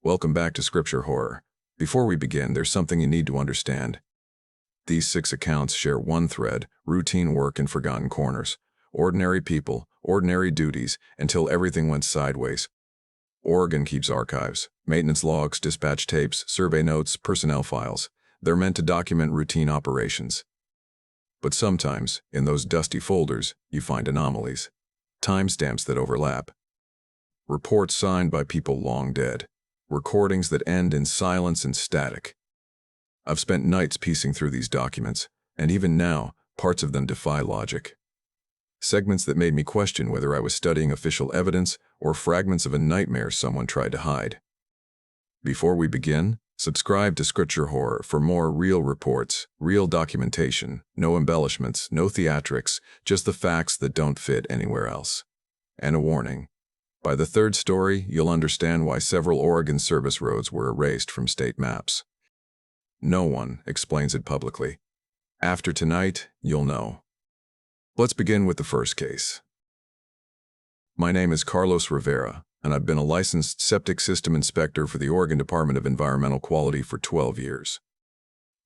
Welcome back to Scripture Horror. Before we begin, there's something you need to understand. These 6 accounts share one thread: routine work in forgotten corners. Ordinary people, ordinary duties, until everything went sideways. Oregon keeps archives, maintenance logs, dispatch tapes, survey notes, personnel files. They're meant to document routine operations. But sometimes, in those dusty folders, you find anomalies. Timestamps that overlap. Reports signed by people long dead. Recordings that end in silence and static. I've spent nights piecing through these documents, and even now, parts of them defy logic. Segments that made me question whether I was studying official evidence or fragments of a nightmare someone tried to hide. Before we begin, subscribe to Scripture Horror for more real reports, real documentation, no embellishments, no theatrics, just the facts that don't fit anywhere else. And a warning. By the 3rd story, you'll understand why several Oregon service roads were erased from state maps. No one explains it publicly. After tonight, you'll know. Let's begin with the first case. My name is Carlos Rivera, and I've been a licensed septic system inspector for the Oregon Department of Environmental Quality for 12 years.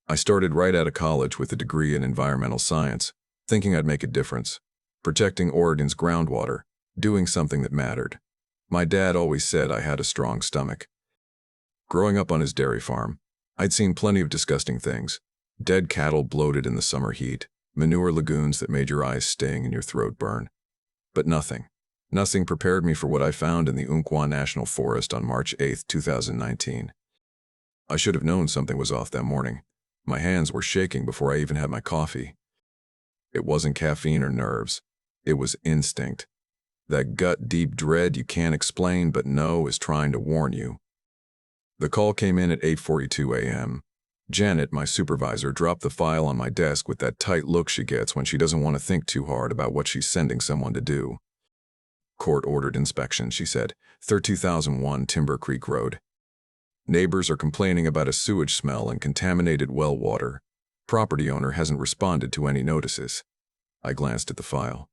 I started right out of college with a degree in environmental science, thinking I'd make a difference, protecting Oregon's groundwater, doing something that mattered. My dad always said I had a strong stomach. Growing up on his dairy farm, I'd seen plenty of disgusting things. Dead cattle bloated in the summer heat, manure lagoons that made your eyes sting and your throat burn. But nothing prepared me for what I found in the Umpqua National Forest on March 8, 2019. I should have known something was off that morning. My hands were shaking before I even had my coffee. It wasn't caffeine or nerves. It was instinct. That gut-deep dread you can't explain but know is trying to warn you. The call came in at 8:42 a.m. Janet, my supervisor, dropped the file on my desk with that tight look she gets when she doesn't want to think too hard about what she's sending someone to do. Court-ordered inspection, she said. 32001 Timber Creek Road. Neighbors are complaining about a sewage smell and contaminated well water. Property owner hasn't responded to any notices. I glanced at the file.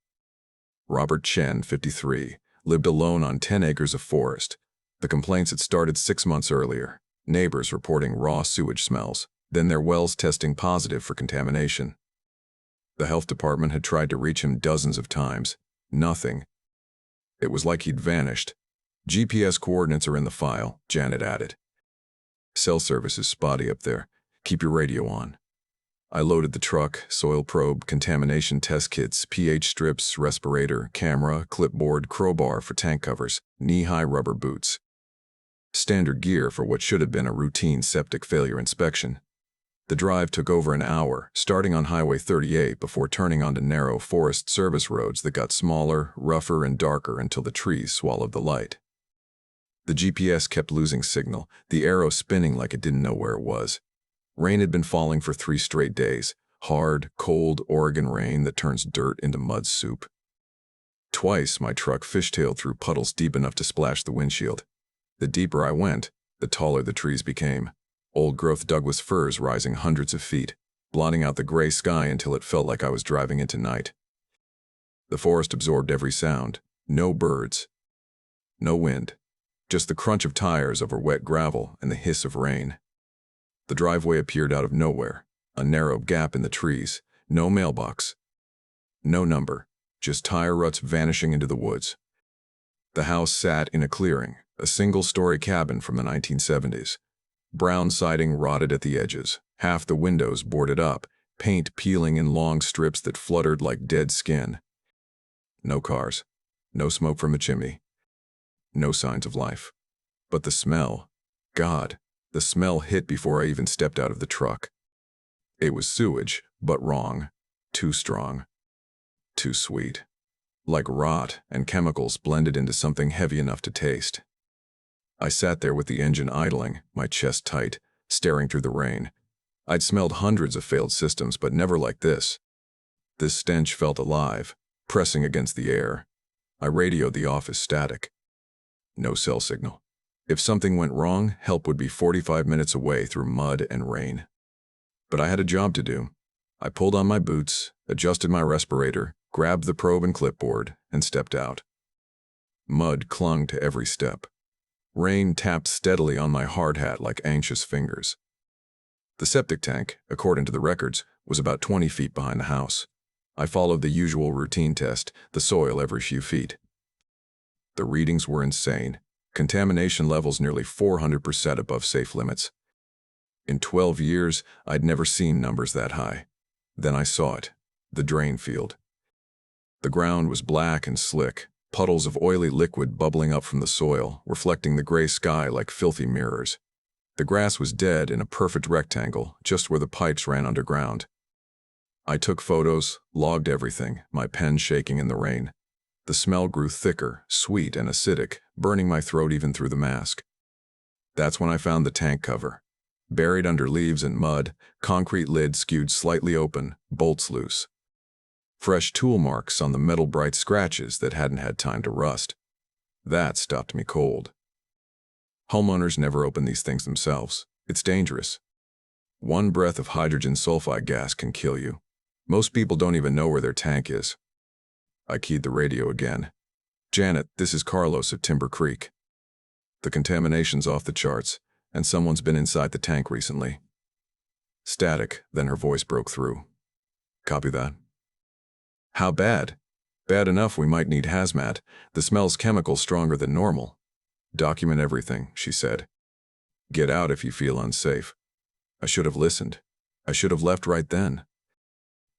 Robert Chen, 53, lived alone on 10 acres of forest. The complaints had started 6 months earlier. Neighbors reporting raw sewage smells, then their wells testing positive for contamination. The health department had tried to reach him dozens of times. Nothing. It was like he'd vanished. GPS coordinates are in the file, Janet added. Cell service is spotty up there. Keep your radio on. I loaded the truck, soil probe, contamination test kits, pH strips, respirator, camera, clipboard, crowbar for tank covers, knee-high rubber boots. Standard gear for what should have been a routine septic failure inspection. The drive took over an hour, starting on Highway 38 before turning onto narrow forest service roads that got smaller, rougher, and darker until the trees swallowed the light. The GPS kept losing signal, the arrow spinning like it didn't know where it was. Rain had been falling for 3 straight days, hard, cold Oregon rain that turns dirt into mud soup. Twice my truck fishtailed through puddles deep enough to splash the windshield. The deeper I went, the taller the trees became. Old-growth Douglas firs rising hundreds of feet, blotting out the gray sky until it felt like I was driving into night. The forest absorbed every sound. No birds. No wind. Just the crunch of tires over wet gravel and the hiss of rain. The driveway appeared out of nowhere, a narrow gap in the trees, no mailbox. No number, just tire ruts vanishing into the woods. The house sat in a clearing, a single-story cabin from the 1970s. Brown siding rotted at the edges, half the windows boarded up, paint peeling in long strips that fluttered like dead skin. No cars, no smoke from the chimney, no signs of life. But the smell, God, the smell hit before I even stepped out of the truck. It was sewage, but wrong, too strong, too sweet. Like rot and chemicals blended into something heavy enough to taste. I sat there with the engine idling, my chest tight, staring through the rain. I'd smelled hundreds of failed systems, but never like this. This stench felt alive, pressing against the air. I radioed the office static. No cell signal. If something went wrong, help would be 45 minutes away through mud and rain. But I had a job to do. I pulled on my boots, adjusted my respirator, grabbed the probe and clipboard, and stepped out. Mud clung to every step. Rain tapped steadily on my hard hat like anxious fingers. The septic tank, according to the records, was about 20 feet behind the house. I followed the usual routine test, the soil every few feet. The readings were insane. Contamination levels nearly 400% above safe limits. In 12 years, I'd never seen numbers that high. Then I saw it, the drain field. The ground was black and slick, puddles of oily liquid bubbling up from the soil, reflecting the gray sky like filthy mirrors. The grass was dead in a perfect rectangle, just where the pipes ran underground. I took photos, logged everything, my pen shaking in the rain. The smell grew thicker, sweet and acidic, burning my throat even through the mask. That's when I found the tank cover. Buried under leaves and mud, concrete lid skewed slightly open, bolts loose. Fresh tool marks on the metal bright scratches that hadn't had time to rust. That stopped me cold. Homeowners never open these things themselves. It's dangerous. One breath of hydrogen sulfide gas can kill you. Most people don't even know where their tank is. I keyed the radio again. "Janet, this is Carlos at Timber Creek. The contamination's off the charts, and someone's been inside the tank recently." Static, then her voice broke through. "Copy that." "How bad?" "Bad enough we might need hazmat. The smell's chemical stronger than normal." "Document everything," she said. "Get out if you feel unsafe." I should have listened. I should have left right then.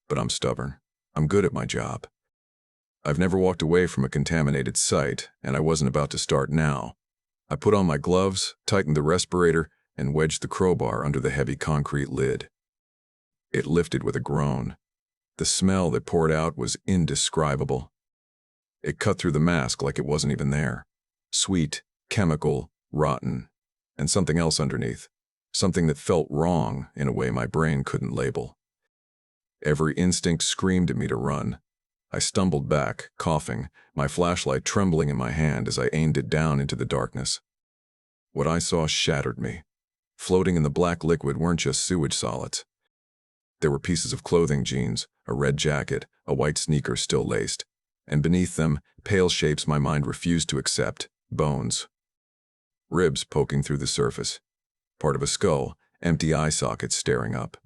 But I'm stubborn. I'm good at my job. I've never walked away from a contaminated site, and I wasn't about to start now. I put on my gloves, tightened the respirator, and wedged the crowbar under the heavy concrete lid. It lifted with a groan. The smell that poured out was indescribable. It cut through the mask like it wasn't even there. Sweet, chemical, rotten, and something else underneath. Something that felt wrong in a way my brain couldn't label. Every instinct screamed at me to run. I stumbled back, coughing, my flashlight trembling in my hand as I aimed it down into the darkness. What I saw shattered me. Floating in the black liquid weren't just sewage solids. There were pieces of clothing, jeans, a red jacket, a white sneaker still laced, and beneath them, pale shapes my mind refused to accept, bones. Ribs poking through the surface. Part of a skull, empty eye sockets staring up.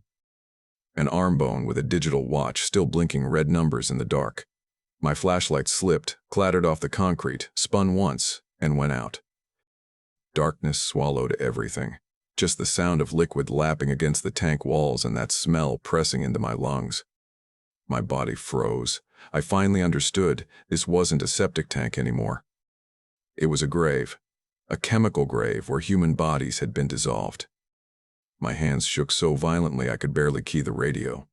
An arm bone with a digital watch still blinking red numbers in the dark. My flashlight slipped, clattered off the concrete, spun once, and went out. Darkness swallowed everything. Just the sound of liquid lapping against the tank walls and that smell pressing into my lungs. My body froze. I finally understood this wasn't a septic tank anymore. It was a grave. A chemical grave where human bodies had been dissolved. My hands shook so violently I could barely key the radio.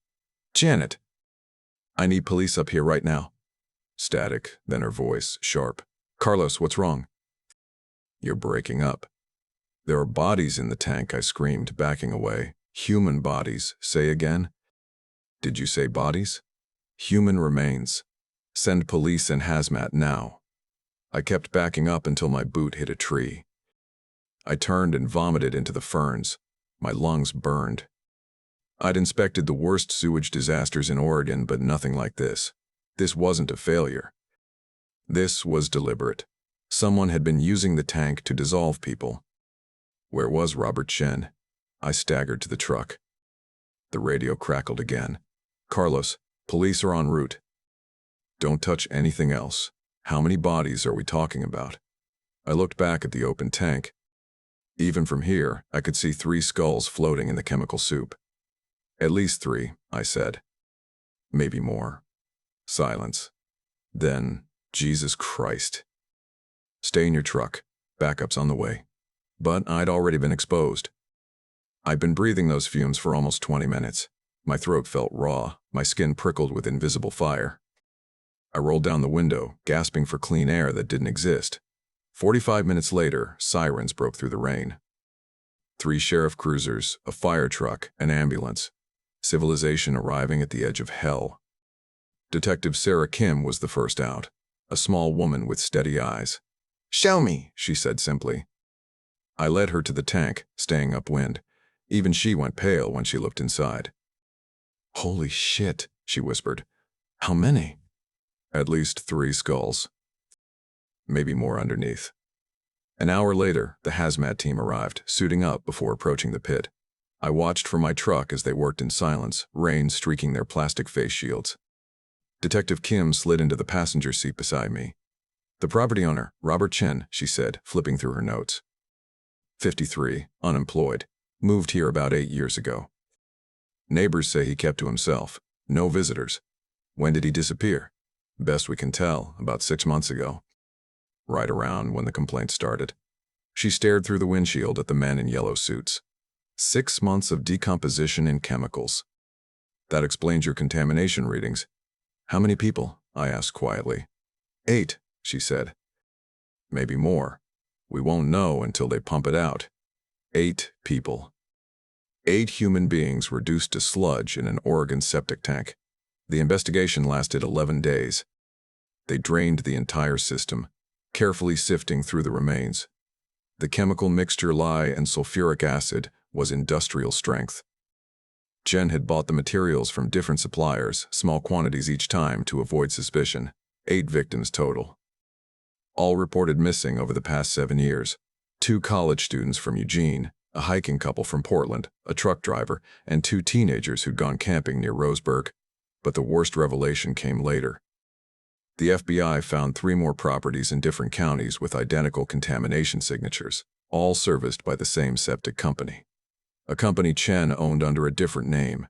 "Janet! I need police up here right now." Static, then her voice, sharp. "Carlos, what's wrong?" "You're breaking up." "There are bodies in the tank," I screamed, backing away. "Human bodies. Say again." "Did you say bodies?" "Human remains. Send police and hazmat now." I kept backing up until my boot hit a tree. I turned and vomited into the ferns. My lungs burned. I'd inspected the worst sewage disasters in Oregon, but nothing like this. This wasn't a failure. This was deliberate. Someone had been using the tank to dissolve people. Where was Robert Chen? I staggered to the truck. The radio crackled again. "Carlos, police are en route." "Don't touch anything else. How many bodies are we talking about?" I looked back at the open tank. Even from here, I could see 3 skulls floating in the chemical soup. "At least 3, I said. "Maybe more." Silence. Then, "Jesus Christ." "Stay in your truck. Backup's on the way." But I'd already been exposed. I'd been breathing those fumes for almost 20 minutes. My throat felt raw, my skin prickled with invisible fire. I rolled down the window, gasping for clean air that didn't exist. 45 minutes later, sirens broke through the rain. 3 sheriff cruisers, a fire truck, an ambulance. Civilization arriving at the edge of hell. Detective Sarah Kim was the first out, a small woman with steady eyes. "Show me," she said simply. I led her to the tank, staying upwind. Even she went pale when she looked inside. "Holy shit," she whispered. "How many?" "At least 3 skulls. Maybe more underneath." An hour later, the hazmat team arrived, suiting up before approaching the pit. I watched from my truck as they worked in silence, rain streaking their plastic face shields. Detective Kim slid into the passenger seat beside me. "The property owner, Robert Chen," she said, flipping through her notes. 53, unemployed, moved here about 8 years ago. Neighbors say he kept to himself. No visitors. When did he disappear? Best we can tell, about 6 months ago. Right around when the complaint started. She stared through the windshield at the men in yellow suits. 6 months of decomposition in chemicals. That explains your contamination readings. How many people? I asked quietly. 8, she said. Maybe more. We won't know until they pump it out. 8 people. 8 human beings reduced to sludge in an Oregon septic tank. The investigation lasted 11 days. They drained the entire system, carefully sifting through the remains. The chemical mixture lye and sulfuric acid was industrial strength. Jen had bought the materials from different suppliers, small quantities each time to avoid suspicion. 8 victims total. All reported missing over the past 7 years. 2 college students from Eugene, a hiking couple from Portland, a truck driver, and 2 teenagers who'd gone camping near Roseburg. But the worst revelation came later. The FBI found 3 more properties in different counties with identical contamination signatures, all serviced by the same septic company. A company Chen owned under a different name.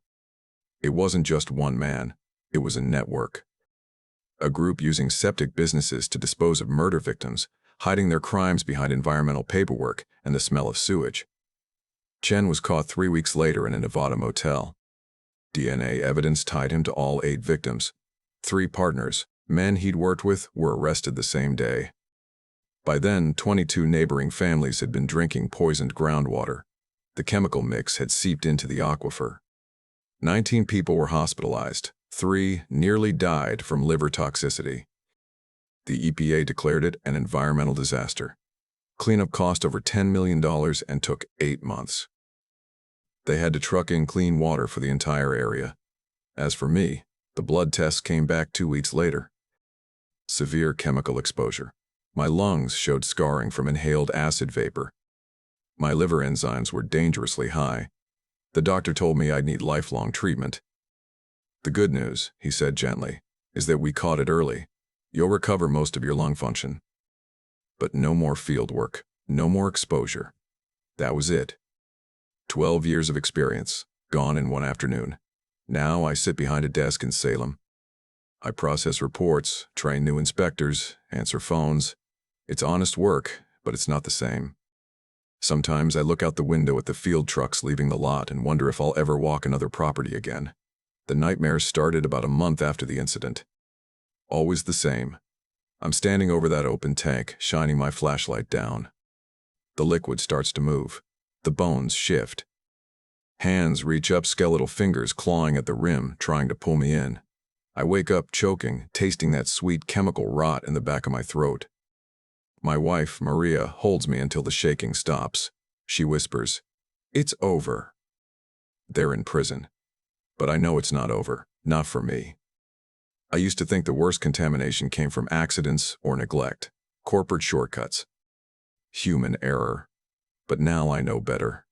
It wasn't just one man, it was a network. A group using septic businesses to dispose of murder victims, hiding their crimes behind environmental paperwork and the smell of sewage. Chen was caught 3 weeks later in a Nevada motel. DNA evidence tied him to all 8 victims. 3 partners, men he'd worked with, were arrested the same day. By then, 22 neighboring families had been drinking poisoned groundwater. The chemical mix had seeped into the aquifer. 19 people were hospitalized. 3 nearly died from liver toxicity. The EPA declared it an environmental disaster. Cleanup cost over $10 million and took 8 months. They had to truck in clean water for the entire area. As for me, the blood tests came back 2 weeks later. Severe chemical exposure. My lungs showed scarring from inhaled acid vapor. My liver enzymes were dangerously high. The doctor told me I'd need lifelong treatment. The good news, he said gently, is that we caught it early. You'll recover most of your lung function. But no more field work, no more exposure. That was it. 12 years of experience, gone in one afternoon. Now I sit behind a desk in Salem. I process reports, train new inspectors, answer phones. It's honest work, but it's not the same. Sometimes I look out the window at the field trucks leaving the lot and wonder if I'll ever walk another property again. The nightmare started about a month after the incident. Always the same. I'm standing over that open tank, shining my flashlight down. The liquid starts to move. The bones shift. Hands reach up, skeletal fingers clawing at the rim, trying to pull me in. I wake up choking, tasting that sweet chemical rot in the back of my throat. My wife, Maria, holds me until the shaking stops. She whispers, "It's over." They're in prison. But I know it's not over, not for me. I used to think the worst contamination came from accidents or neglect, corporate shortcuts, human error. But now I know better.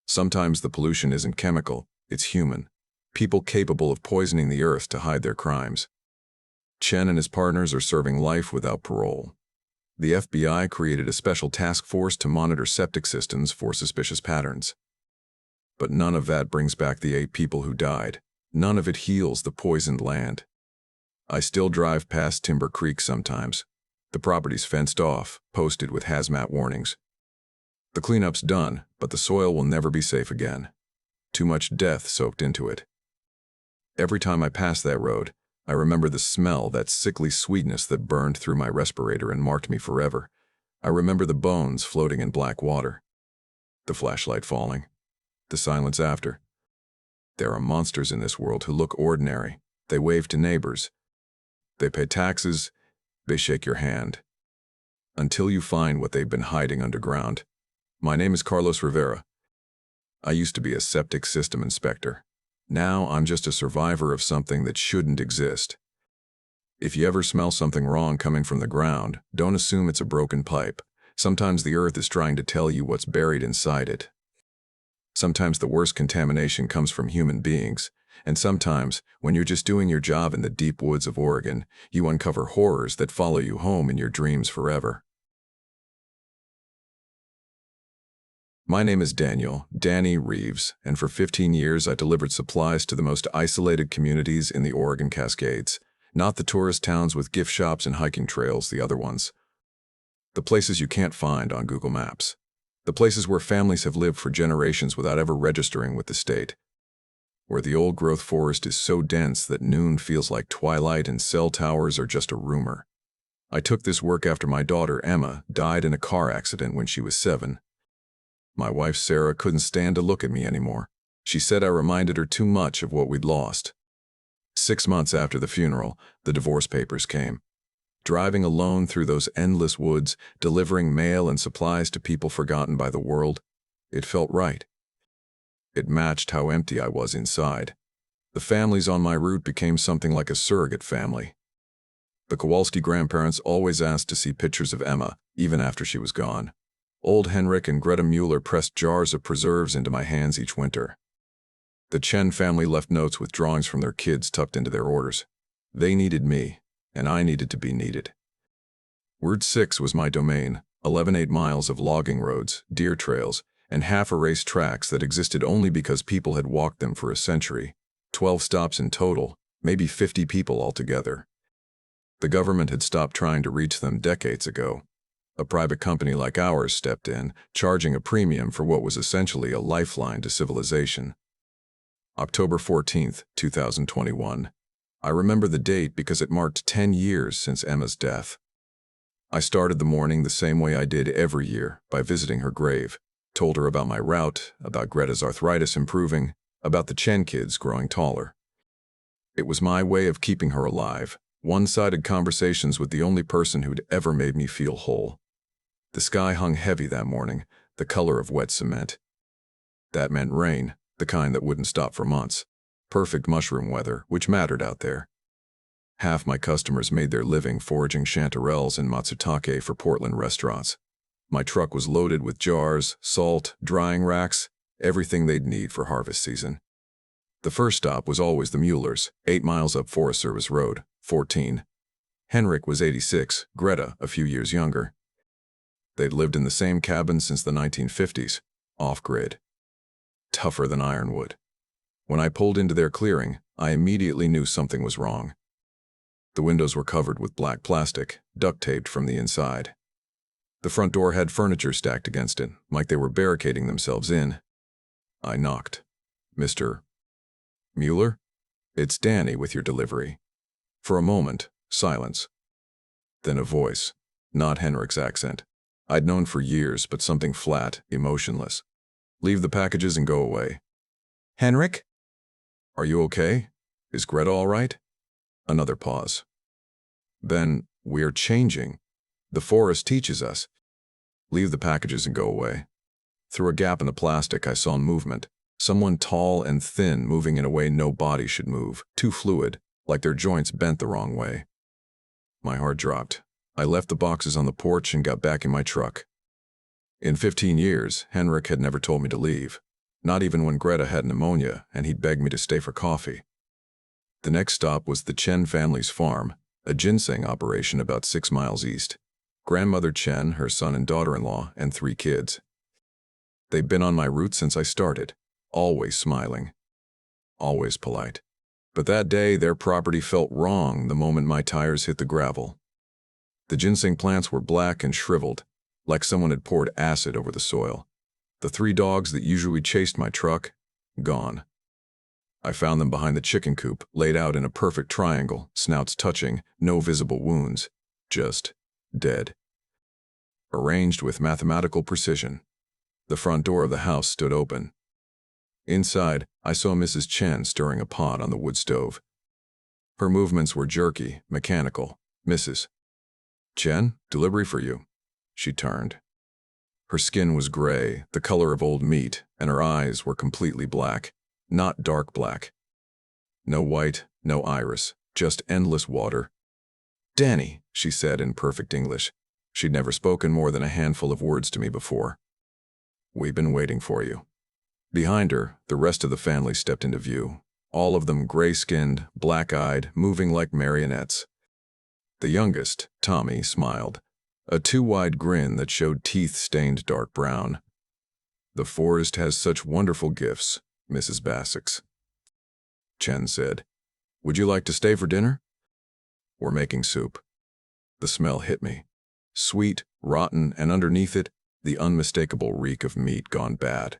Sometimes the pollution isn't chemical, it's human. People capable of poisoning the earth to hide their crimes. Chen and his partners are serving life without parole. The FBI created a special task force to monitor septic systems for suspicious patterns. But none of that brings back the 8 people who died. None of it heals the poisoned land. I still drive past Timber Creek sometimes. The property's fenced off, posted with hazmat warnings. The cleanup's done, but the soil will never be safe again. Too much death soaked into it. Every time I pass that road, I remember the smell, that sickly sweetness that burned through my respirator and marked me forever. I remember the bones floating in black water. The flashlight falling. The silence after. There are monsters in this world who look ordinary. They wave to neighbors. They pay taxes. They shake your hand. Until you find what they've been hiding underground. My name is Carlos Rivera. I used to be a septic system inspector. Now I'm just a survivor of something that shouldn't exist. If you ever smell something wrong coming from the ground, don't assume it's a broken pipe. Sometimes the earth is trying to tell you what's buried inside it. Sometimes the worst contamination comes from human beings, and sometimes, when you're just doing your job in the deep woods of Oregon, you uncover horrors that follow you home in your dreams forever. My name is Danny Reeves, and for 15 years I delivered supplies to the most isolated communities in the Oregon Cascades, not the tourist towns with gift shops and hiking trails, the other ones. The places you can't find on Google Maps. The places where families have lived for generations without ever registering with the state. Where the old-growth forest is so dense that noon feels like twilight and cell towers are just a rumor. I took this work after my daughter, Emma, died in a car accident when she was 7. My wife, Sarah, couldn't stand to look at me anymore. She said I reminded her too much of what we'd lost. 6 months after the funeral, the divorce papers came. Driving alone through those endless woods, delivering mail and supplies to people forgotten by the world, it felt right. It matched how empty I was inside. The families on my route became something like a surrogate family. The Kowalski grandparents always asked to see pictures of Emma, even after she was gone. Old Henrik and Greta Mueller pressed jars of preserves into my hands each winter. The Chen family left notes with drawings from their kids tucked into their orders. They needed me, and I needed to be needed. Route 6 was my domain, 11 miles of logging roads, deer trails, and half-erased tracks that existed only because people had walked them for a century. 12 stops in total, maybe 50 people altogether. The government had stopped trying to reach them decades ago. A private company like ours stepped in, charging a premium for what was essentially a lifeline to civilization. October 14th, 2021. I remember the date because it marked 10 years since Emma's death. I started the morning the same way I did every year, by visiting her grave. Told her about my route, about Greta's arthritis improving, about the Chen kids growing taller. It was my way of keeping her alive, one-sided conversations with the only person who'd ever made me feel whole. The sky hung heavy that morning, the color of wet cement. That meant rain, the kind that wouldn't stop for months. Perfect mushroom weather, which mattered out there. Half my customers made their living foraging chanterelles and matsutake for Portland restaurants. My truck was loaded with jars, salt, drying racks, everything they'd need for harvest season. The first stop was always the Muellers, 8 miles up Forest Service Road, 14. Henrik was 86, Greta a few years younger. They'd lived in the same cabin since the 1950s, off-grid. Tougher than ironwood. When I pulled into their clearing, I immediately knew something was wrong. The windows were covered with black plastic, duct-taped from the inside. The front door had furniture stacked against it, like they were barricading themselves in. I knocked. "Mr. Mueller? It's Danny with your delivery." For a moment, silence. Then a voice, not Henrik's accent. I'd known for years, but something flat, emotionless. "Leave the packages and go away." "Henrik? Are you okay? Is Greta all right?" Another pause. Then, "We're changing. The forest teaches us. Leave the packages and go away." Through a gap in the plastic, I saw movement. Someone tall and thin moving in a way no body should move, too fluid, like their joints bent the wrong way. My heart dropped. I left the boxes on the porch and got back in my truck. In 15 years, Henrik had never told me to leave. Not even when Greta had pneumonia and he'd begged me to stay for coffee. The next stop was the Chen family's farm, a ginseng operation about 6 miles east. Grandmother Chen, her son and daughter-in-law, and 3 kids. They'd been on my route since I started, always smiling, always polite. But that day, their property felt wrong the moment my tires hit the gravel. The ginseng plants were black and shriveled, like someone had poured acid over the soil. The 3 dogs that usually chased my truck, gone. I found them behind the chicken coop, laid out in a perfect triangle, snouts touching, no visible wounds, just dead. Arranged with mathematical precision. The front door of the house stood open. Inside, I saw Mrs. Chen stirring a pot on the wood stove. Her movements were jerky, mechanical. "Mrs. Chen, delivery for you." She turned. Her skin was gray, the color of old meat, and her eyes were completely black, not dark black. No white, no iris, just endless water. "Danny," she said in perfect English, She'd never spoken more than a handful of words to me before. "We've been waiting for you." Behind her, the rest of the family stepped into view, all of them gray-skinned, black-eyed, moving like marionettes. The youngest, Tommy, smiled, a too-wide grin that showed teeth stained dark brown. "The forest has such wonderful gifts, Mrs. Bassix," Chen said. "Would you like to stay for dinner?" "We're making soup." The smell hit me. Sweet, rotten, and underneath it, the unmistakable reek of meat gone bad.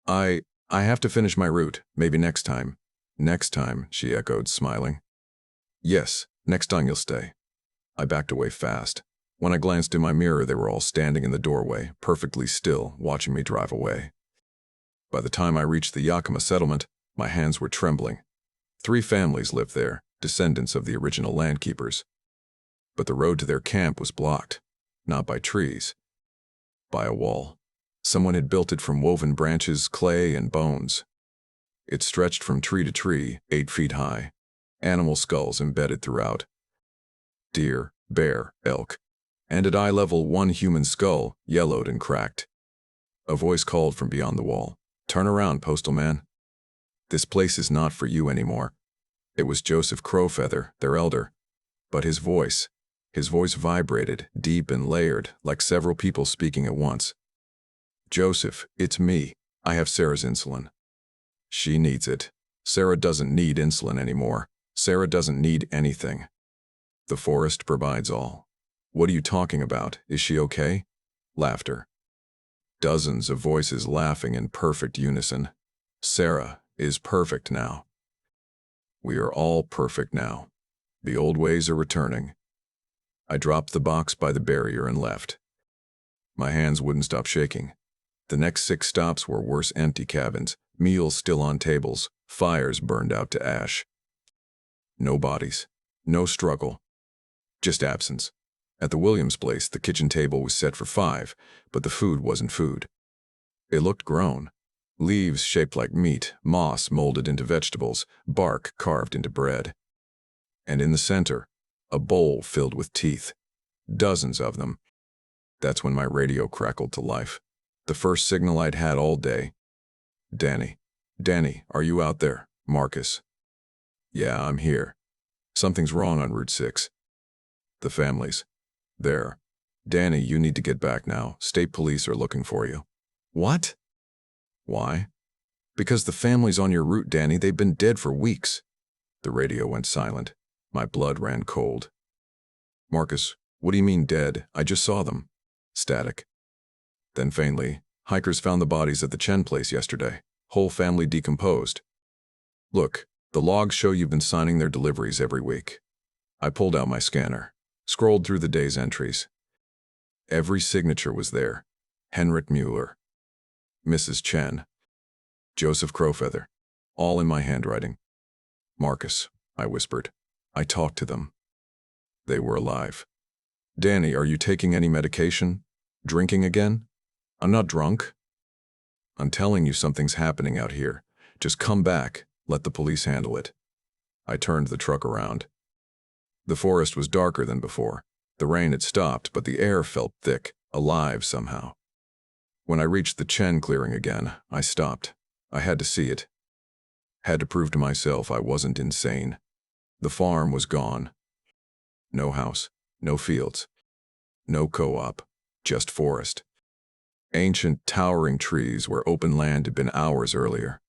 I have to finish my route. Maybe next time." "Next time," she echoed, smiling. "Yes, next time you'll stay." I backed away fast. When I glanced in my mirror, they were all standing in the doorway, perfectly still, watching me drive away. By the time I reached the Yakima settlement, my hands were trembling. 3 families lived there, descendants of the original landkeepers. But the road to their camp was blocked, not by trees, by a wall. Someone had built it from woven branches, clay, and bones. It stretched from tree to tree, 8 feet high, animal skulls embedded throughout. Deer, bear, elk, and at eye level 1 human skull, yellowed and cracked. A voice called from beyond the wall, "Turn around, postal man. This place is not for you anymore." It was Joseph Crowfeather, their elder, but his voice vibrated, deep and layered, like several people speaking at once. "Joseph, it's me. I have Sarah's insulin." "She needs it. Sarah doesn't need insulin anymore. Sarah doesn't need anything. The forest provides all." "What are you talking about? Is she okay?" Laughter. Dozens of voices laughing in perfect unison. "Sarah is perfect now. We are all perfect now. The old ways are returning." I dropped the box by the barrier and left. My hands wouldn't stop shaking. The next 6 stops were worse: empty cabins, meals still on tables, fires burned out to ash. No bodies, no struggle, just absence. At the Williams place, the kitchen table was set for 5, but the food wasn't food. It looked grown. Leaves shaped like meat, moss molded into vegetables, bark carved into bread. And in the center, a bowl filled with teeth. Dozens of them. That's when my radio crackled to life. The first signal I'd had all day. "Danny. Danny, are you out there?" "Marcus." "Yeah, I'm here. Something's wrong on Route 6. The families. There. Danny, you need to get back now. State police are looking for you." "What?" "Why?" "Because the families on your route, Danny, they've been dead for weeks." The radio went silent. My blood ran cold. "Marcus, what do you mean dead? I just saw them." Static. Then faintly, "Hikers found the bodies at the Chen place yesterday. Whole family decomposed. Look, the logs show you've been signing their deliveries every week." I pulled out my scanner, scrolled through the day's entries. Every signature was there. Henrik Mueller, Mrs. Chen, Joseph Crowfeather, all in my handwriting. "Marcus," I whispered. "I talked to them. They were alive." "Danny, are you taking any medication? Drinking again?" "I'm not drunk." "I'm telling you something's happening out here. Just come back. Let the police handle it." I turned the truck around. The forest was darker than before. The rain had stopped, but the air felt thick, alive somehow. When I reached the Chen clearing again, I stopped. I had to see it. Had to prove to myself I wasn't insane. The farm was gone. No house, no fields, no co-op, just forest. Ancient, towering trees where open land had been hours earlier.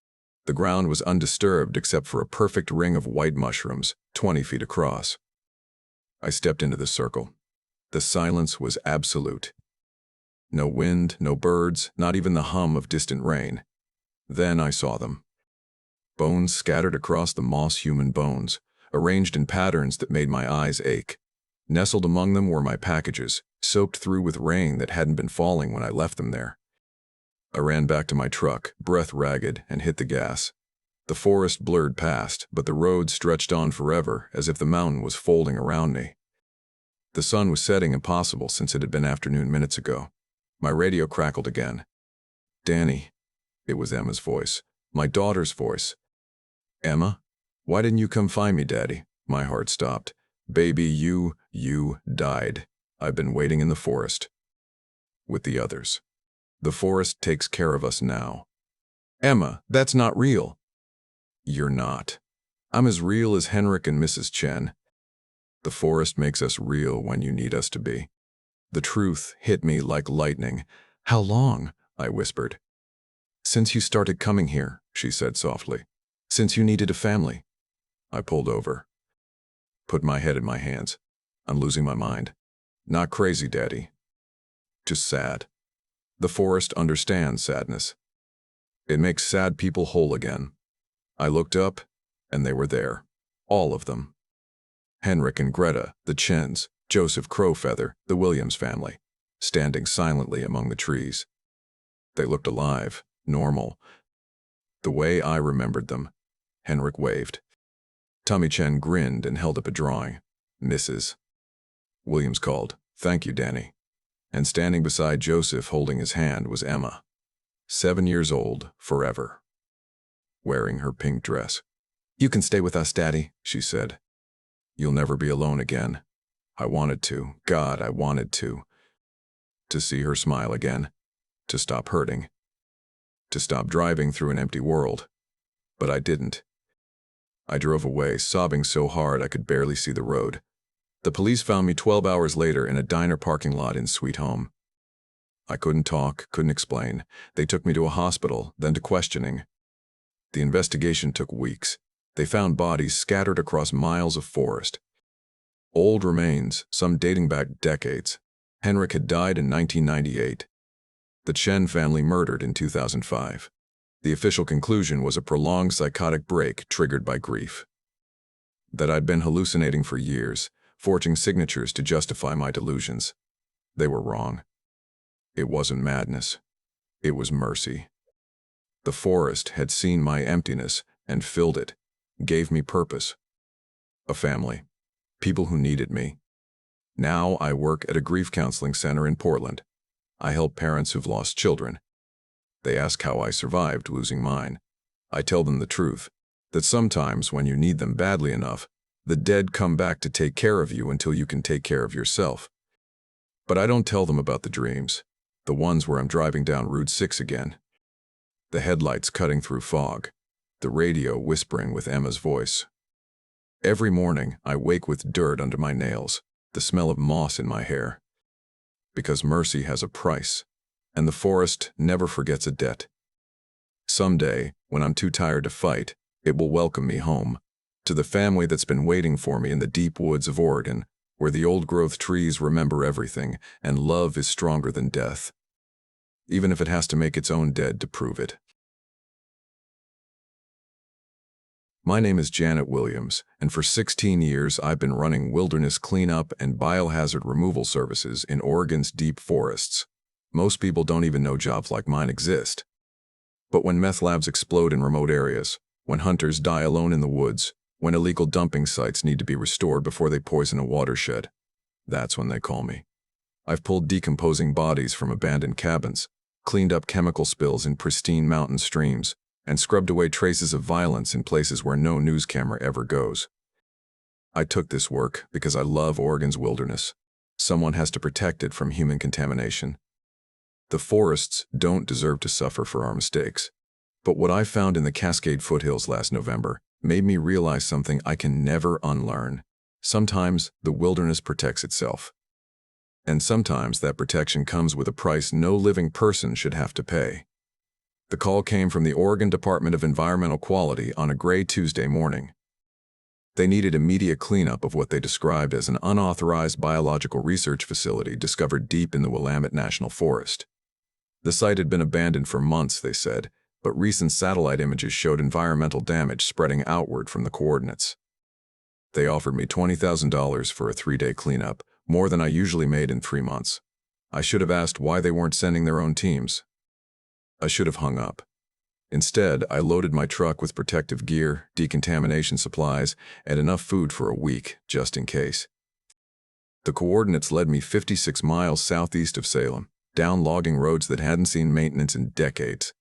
The ground was undisturbed except for a perfect ring of white mushrooms, 20 feet across. I stepped into the circle. The silence was absolute. No wind, no birds, not even the hum of distant rain. Then I saw them. Bones scattered across the moss, human bones, arranged in patterns that made my eyes ache. Nestled among them were my packages, soaked through with rain that hadn't been falling when I left them there. I ran back to my truck, breath ragged, and hit the gas. The forest blurred past, but the road stretched on forever, as if the mountain was folding around me. The sun was setting impossible since it had been afternoon minutes ago. My radio crackled again. "Danny." It was Emma's voice. My daughter's voice. "Emma? Why didn't you come find me, Daddy?" My heart stopped. "Baby, you died." I've been waiting in the forest. With the others. The forest takes care of us now. Emma, that's not real. You're not. I'm as real as Henrik and Mrs. Chen. The forest makes us real when you need us to be. The truth hit me like lightning. How long? I whispered. Since you started coming here, she said softly. Since you needed a family. I pulled over. Put my head in my hands. I'm losing my mind. Not crazy, Daddy. Just sad. The forest understands sadness. It makes sad people whole again. I looked up, and they were there. All of them. Henrik and Greta, the Chens, Joseph Crowfeather, the Williams family, standing silently among the trees. They looked alive, normal. The way I remembered them. Henrik waved. Tommy Chen grinned and held up a drawing. Mrs. Williams called, "Thank you, Danny." And standing beside Joseph holding his hand was Emma. 7 years old, forever. Wearing her pink dress. "You can stay with us, Daddy," she said. "You'll never be alone again." I wanted to. God, I wanted to. To see her smile again. To stop hurting. To stop driving through an empty world. But I didn't. I drove away, sobbing so hard I could barely see the road. The police found me 12 hours later in a diner parking lot in Sweet Home. I couldn't talk, couldn't explain. They took me to a hospital, then to questioning. The investigation took weeks. They found bodies scattered across miles of forest. Old remains, some dating back decades. Henrik had died in 1998. The Chen family murdered in 2005. The official conclusion was a prolonged psychotic break triggered by grief. That I'd been hallucinating for years, forging signatures to justify my delusions. They were wrong. It wasn't madness. It was mercy. The forest had seen my emptiness and filled it, gave me purpose. A family. People who needed me. Now I work at a grief counseling center in Portland. I help parents who've lost children. They ask how I survived losing mine. I tell them the truth, that sometimes when you need them badly enough, the dead come back to take care of you until you can take care of yourself. But I don't tell them about the dreams, the ones where I'm driving down Route 6 again. The headlights cutting through fog, the radio whispering with Emma's voice. Every morning I wake with dirt under my nails, the smell of moss in my hair. Because mercy has a price, and the forest never forgets a debt. Someday, when I'm too tired to fight, it will welcome me home, to the family that's been waiting for me in the deep woods of Oregon, where the old-growth trees remember everything, and love is stronger than death, even if it has to make its own dead to prove it. My name is Janet Williams, and for 16 years I've been running wilderness cleanup and biohazard removal services in Oregon's deep forests. Most people don't even know jobs like mine exist. But when meth labs explode in remote areas, when hunters die alone in the woods, when illegal dumping sites need to be restored before they poison a watershed, that's when they call me. I've pulled decomposing bodies from abandoned cabins, cleaned up chemical spills in pristine mountain streams, and scrubbed away traces of violence in places where no news camera ever goes. I took this work because I love Oregon's wilderness. Someone has to protect it from human contamination. The forests don't deserve to suffer for our mistakes. But what I found in the Cascade foothills last November made me realize something I can never unlearn. Sometimes the wilderness protects itself. And sometimes that protection comes with a price no living person should have to pay. The call came from the Oregon Department of Environmental Quality on a gray Tuesday morning. They needed immediate cleanup of what they described as an unauthorized biological research facility discovered deep in the Willamette National Forest. The site had been abandoned for months, they said, but recent satellite images showed environmental damage spreading outward from the coordinates. They offered me $20,000 for a 3-day cleanup, more than I usually made in 3 months. I should have asked why they weren't sending their own teams. I should have hung up. Instead, I loaded my truck with protective gear, decontamination supplies, and enough food for a week, just in case. The coordinates led me 56 miles southeast of Salem, down logging roads that hadn't seen maintenance in decades.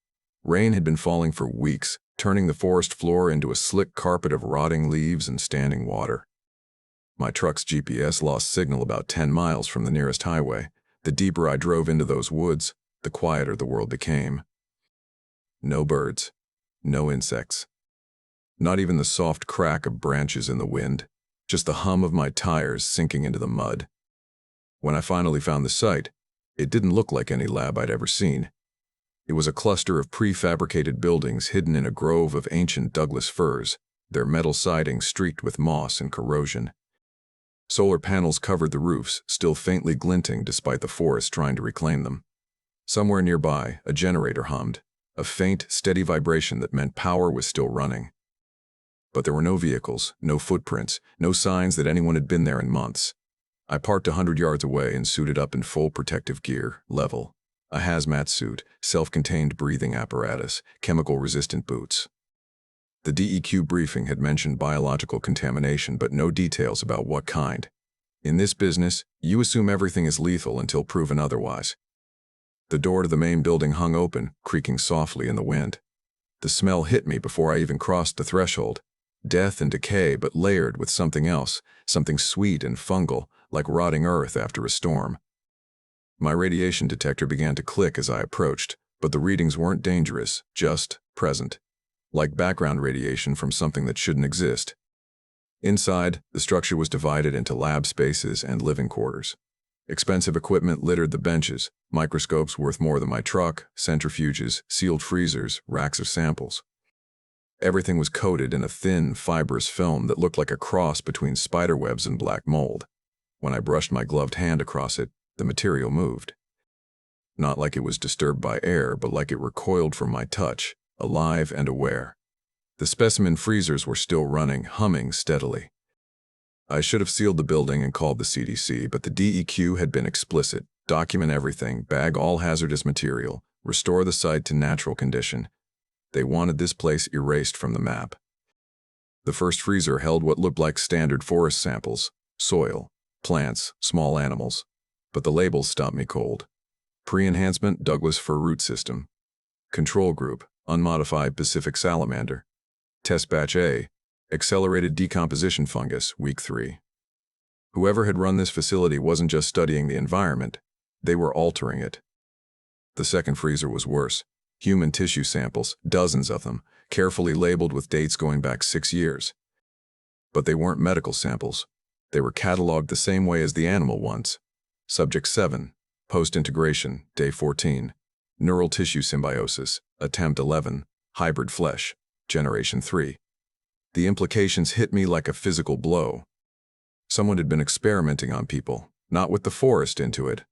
Rain had been falling for weeks, turning the forest floor into a slick carpet of rotting leaves and standing water. My truck's GPS lost signal about 10 miles from the nearest highway. The deeper I drove into those woods, the quieter the world became. No birds, no insects. Not even the soft crack of branches in the wind, just the hum of my tires sinking into the mud. When I finally found the site, it didn't look like any lab I'd ever seen. It was a cluster of prefabricated buildings hidden in a grove of ancient Douglas firs, their metal siding streaked with moss and corrosion. Solar panels covered the roofs, still faintly glinting despite the forest trying to reclaim them. Somewhere nearby, a generator hummed, a faint, steady vibration that meant power was still running. But there were no vehicles, no footprints, no signs that anyone had been there in months. I parked 100 yards away and suited up in full protective gear, level. A hazmat suit, self-contained breathing apparatus, chemical-resistant boots. The DEQ briefing had mentioned biological contamination, but no details about what kind. In this business, you assume everything is lethal until proven otherwise. The door to the main building hung open, creaking softly in the wind. The smell hit me before I even crossed the threshold. Death and decay, but layered with something else, something sweet and fungal, like rotting earth after a storm. My radiation detector began to click as I approached, but the readings weren't dangerous, just present. Like background radiation from something that shouldn't exist. Inside, the structure was divided into lab spaces and living quarters. Expensive equipment littered the benches, microscopes worth more than my truck, centrifuges, sealed freezers, racks of samples. Everything was coated in a thin, fibrous film that looked like a cross between spiderwebs and black mold. When I brushed my gloved hand across it, the material moved. Not like it was disturbed by air, but like it recoiled from my touch, alive and aware. The specimen freezers were still running, humming steadily. I should have sealed the building and called the CDC, but the DEQ had been explicit. Document everything, bag all hazardous material, restore the site to natural condition. They wanted this place erased from the map. The first freezer held what looked like standard forest samples, soil, plants, small animals. But the labels stopped me cold. Pre-enhancement Douglas fir root system. Control group, unmodified Pacific salamander. Test batch A, accelerated decomposition fungus, week 3. Whoever had run this facility wasn't just studying the environment, they were altering it. The second freezer was worse. Human tissue samples, dozens of them, carefully labeled with dates going back 6 years. But they weren't medical samples. They were cataloged the same way as the animal ones. Subject 7, post-integration, day 14. Neural tissue symbiosis, attempt 11, hybrid flesh, generation 3. The implications hit me like a physical blow. Someone had been experimenting on people, not with the forest into it.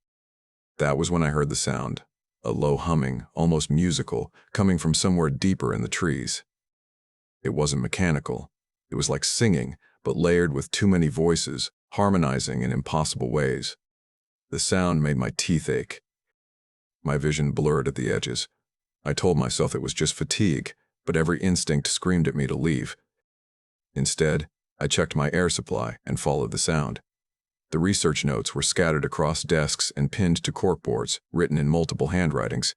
That was when I heard the sound, a low humming, almost musical, coming from somewhere deeper in the trees. It wasn't mechanical. It was like singing, but layered with too many voices, harmonizing in impossible ways. The sound made my teeth ache. My vision blurred at the edges. I told myself it was just fatigue, but every instinct screamed at me to leave. Instead, I checked my air supply and followed the sound. The research notes were scattered across desks and pinned to corkboards, written in multiple handwritings.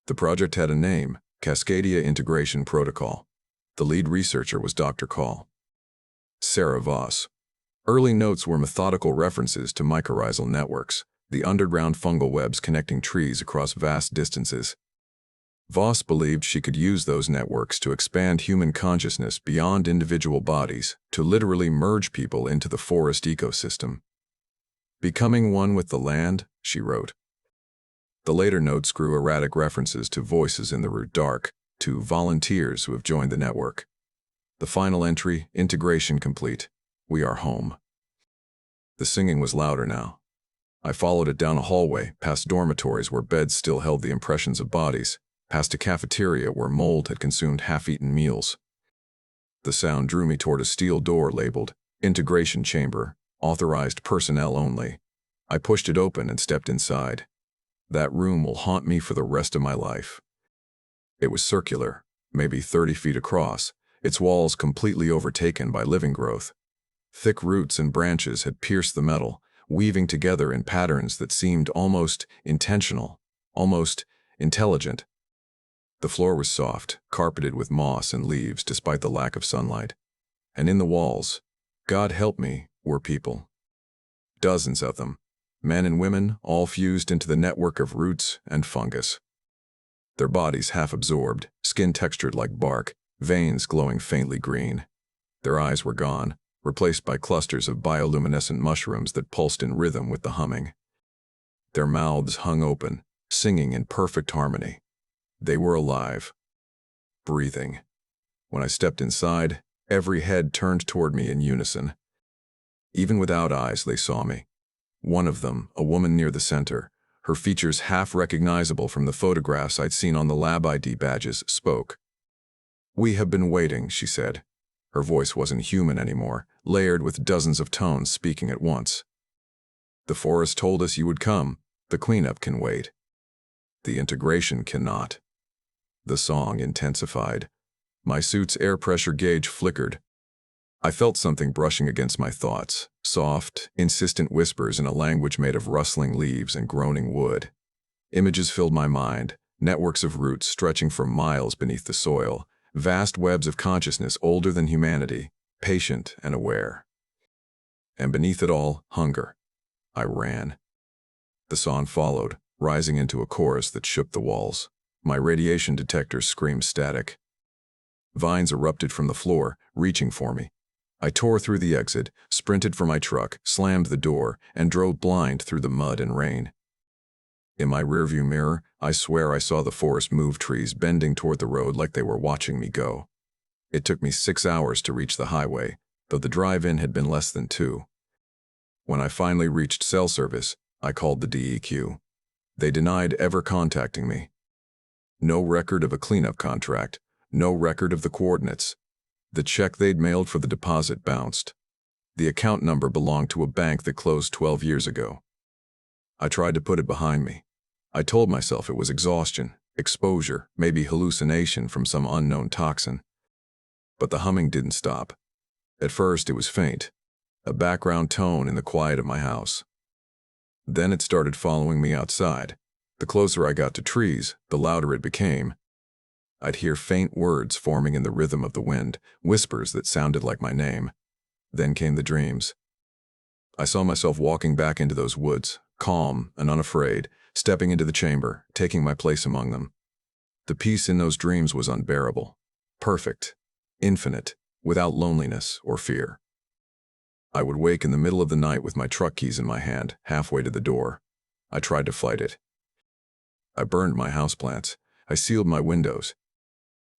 The project had a name, Cascadia Integration Protocol. The lead researcher was Dr. Call. Sarah Voss. Early notes were methodical references to mycorrhizal networks, the underground fungal webs connecting trees across vast distances. Voss believed she could use those networks to expand human consciousness beyond individual bodies, to literally merge people into the forest ecosystem. Becoming one with the land, she wrote. The later notes grew erratic references to voices in the root dark, to volunteers who have joined the network. The final entry, integration complete. We are home. The singing was louder now. I followed it down a hallway, past dormitories where beds still held the impressions of bodies, past a cafeteria where mold had consumed half-eaten meals. The sound drew me toward a steel door labeled, Integration Chamber, authorized personnel only. I pushed it open and stepped inside. That room will haunt me for the rest of my life. It was circular, maybe 30 feet across, its walls completely overtaken by living growth. Thick roots and branches had pierced the metal, weaving together in patterns that seemed almost intentional, almost intelligent. The floor was soft, carpeted with moss and leaves despite the lack of sunlight. And in the walls, God help me, were people. Dozens of them, men and women, all fused into the network of roots and fungus. Their bodies half absorbed, skin textured like bark, veins glowing faintly green. Their eyes were gone, replaced by clusters of bioluminescent mushrooms that pulsed in rhythm with the humming. Their mouths hung open, singing in perfect harmony. They were alive, breathing. When I stepped inside, every head turned toward me in unison. Even without eyes, they saw me. One of them, a woman near the center, her features half recognizable from the photographs I'd seen on the lab ID badges, spoke. "We have been waiting," she said. Her voice wasn't human anymore, layered with dozens of tones speaking at once. "The forest told us you would come. The cleanup can wait. The integration cannot." The song intensified. My suit's air pressure gauge flickered. I felt something brushing against my thoughts, soft, insistent whispers in a language made of rustling leaves and groaning wood. Images filled my mind, networks of roots stretching for miles beneath the soil, vast webs of consciousness older than humanity, patient and aware. And beneath it all, hunger. I ran. The song followed, rising into a chorus that shook the walls. My radiation detector screamed static. Vines erupted from the floor, reaching for me. I tore through the exit, sprinted for my truck, slammed the door, and drove blind through the mud and rain. In my rearview mirror, I swear I saw the forest move, trees bending toward the road like they were watching me go. It took me 6 hours to reach the highway, though the drive-in had been less than 2. When I finally reached cell service, I called the DEQ. They denied ever contacting me. No record of a cleanup contract, no record of the coordinates. The check they'd mailed for the deposit bounced. The account number belonged to a bank that closed 12 years ago. I tried to put it behind me. I told myself it was exhaustion, exposure, maybe hallucination from some unknown toxin. But the humming didn't stop. At first it was faint, a background tone in the quiet of my house. Then it started following me outside. The closer I got to trees, the louder it became. I'd hear faint words forming in the rhythm of the wind, whispers that sounded like my name. Then came the dreams. I saw myself walking back into those woods, calm and unafraid, stepping into the chamber, taking my place among them. The peace in those dreams was unbearable, perfect, infinite, without loneliness or fear. I would wake in the middle of the night with my truck keys in my hand, halfway to the door. I tried to fight it. I burned my houseplants. I sealed my windows.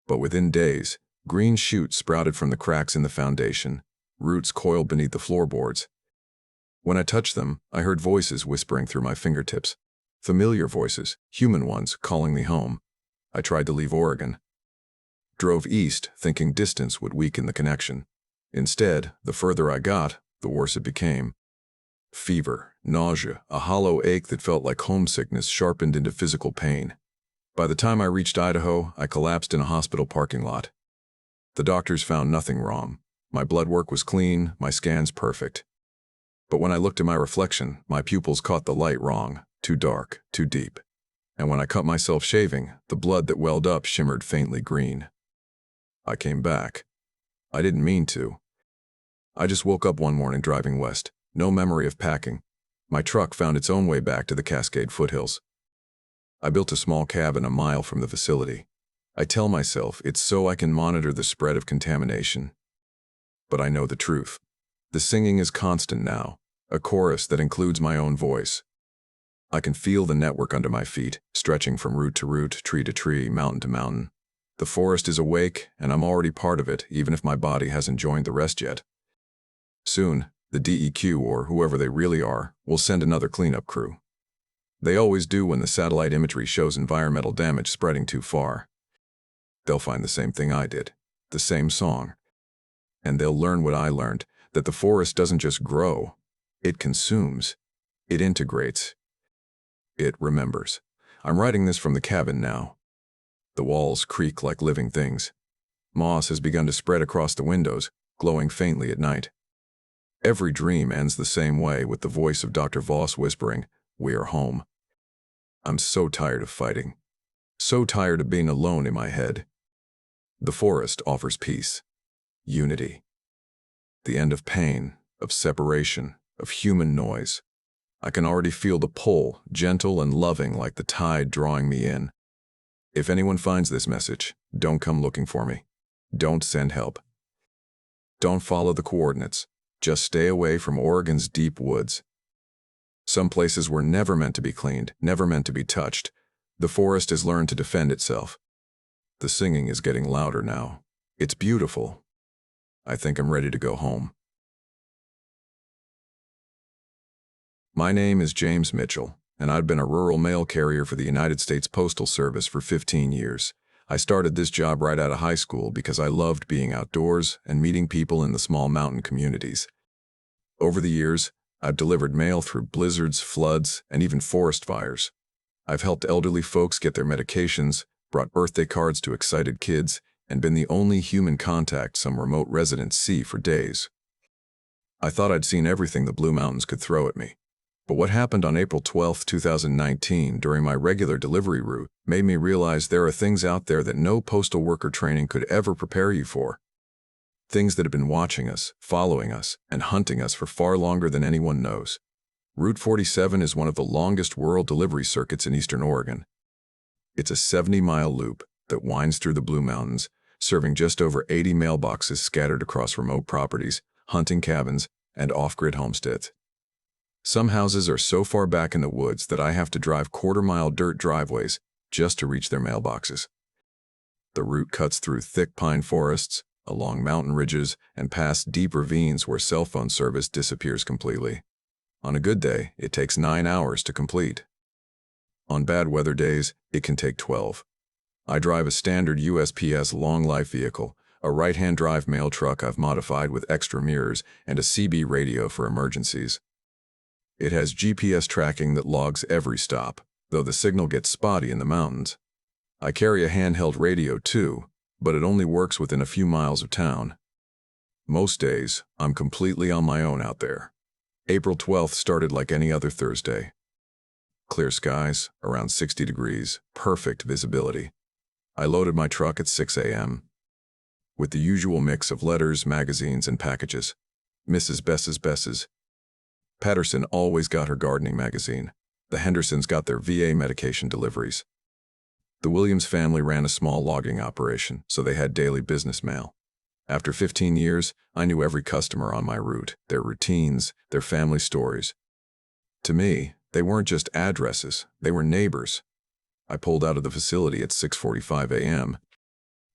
But within days, green shoots sprouted from the cracks in the foundation, roots coiled beneath the floorboards. When I touched them, I heard voices whispering through my fingertips. Familiar voices, human ones, calling me home. I tried to leave Oregon. Drove east, thinking distance would weaken the connection. Instead, the further I got, the worse it became. Fever, nausea, a hollow ache that felt like homesickness sharpened into physical pain. By the time I reached Idaho, I collapsed in a hospital parking lot. The doctors found nothing wrong. My blood work was clean, my scans perfect. But when I looked at my reflection, my pupils caught the light wrong, too dark, too deep. And when I cut myself shaving, the blood that welled up shimmered faintly green. I came back. I didn't mean to. I just woke up one morning driving west, no memory of packing. My truck found its own way back to the Cascade foothills. I built a small cabin a mile from the facility. I tell myself it's so I can monitor the spread of contamination. But I know the truth. The singing is constant now, a chorus that includes my own voice. I can feel the network under my feet, stretching from root to root, tree to tree, mountain to mountain. The forest is awake, and I'm already part of it, even if my body hasn't joined the rest yet. Soon, the DEQ, or whoever they really are, will send another cleanup crew. They always do when the satellite imagery shows environmental damage spreading too far. They'll find the same thing I did, the same song. And they'll learn what I learned, that the forest doesn't just grow, it consumes, it integrates, it remembers. I'm writing this from the cabin now. The walls creak like living things. Moss has begun to spread across the windows, glowing faintly at night. Every dream ends the same way, with the voice of Dr. Voss whispering, "We are home." I'm so tired of fighting. So tired of being alone in my head. The forest offers peace, unity. The end of pain, of separation, of human noise. I can already feel the pull, gentle and loving like the tide drawing me in. If anyone finds this message, don't come looking for me. Don't send help. Don't follow the coordinates. Just stay away from Oregon's deep woods. Some places were never meant to be cleaned, never meant to be touched. The forest has learned to defend itself. The singing is getting louder now. It's beautiful. I think I'm ready to go home. My name is James Mitchell, and I've been a rural mail carrier for the United States Postal Service for 15 years. I started this job right out of high school because I loved being outdoors and meeting people in the small mountain communities. Over the years, I've delivered mail through blizzards, floods, and even forest fires. I've helped elderly folks get their medications, brought birthday cards to excited kids, and been the only human contact some remote residents see for days. I thought I'd seen everything the Blue Mountains could throw at me. But what happened on April 12, 2019, during my regular delivery route, made me realize there are things out there that no postal worker training could ever prepare you for. Things that have been watching us, following us, and hunting us for far longer than anyone knows. Route 47 is one of the longest rural delivery circuits in eastern Oregon. It's a 70-mile loop that winds through the Blue Mountains, serving just over 80 mailboxes scattered across remote properties, hunting cabins, and off-grid homesteads. Some houses are so far back in the woods that I have to drive quarter-mile dirt driveways just to reach their mailboxes. The route cuts through thick pine forests, along mountain ridges, and past deep ravines where cell phone service disappears completely. On a good day, it takes 9 hours to complete. On bad weather days, it can take 12. I drive a standard USPS long-life vehicle, a right-hand drive mail truck I've modified with extra mirrors and a CB radio for emergencies. It has GPS tracking that logs every stop, though the signal gets spotty in the mountains. I carry a handheld radio too, but it only works within a few miles of town. Most days, I'm completely on my own out there. April 12th started like any other Thursday. Clear skies, around 60 degrees, perfect visibility. I loaded my truck at 6 a.m. with the usual mix of letters, magazines, and packages. Mrs. Bess's. Patterson always got her gardening magazine. The Hendersons got their VA medication deliveries. The Williams family ran a small logging operation, so they had daily business mail. After 15 years, I knew every customer on my route, their routines, their family stories. To me, they weren't just addresses, they were neighbors. I pulled out of the facility at 6:45 a.m.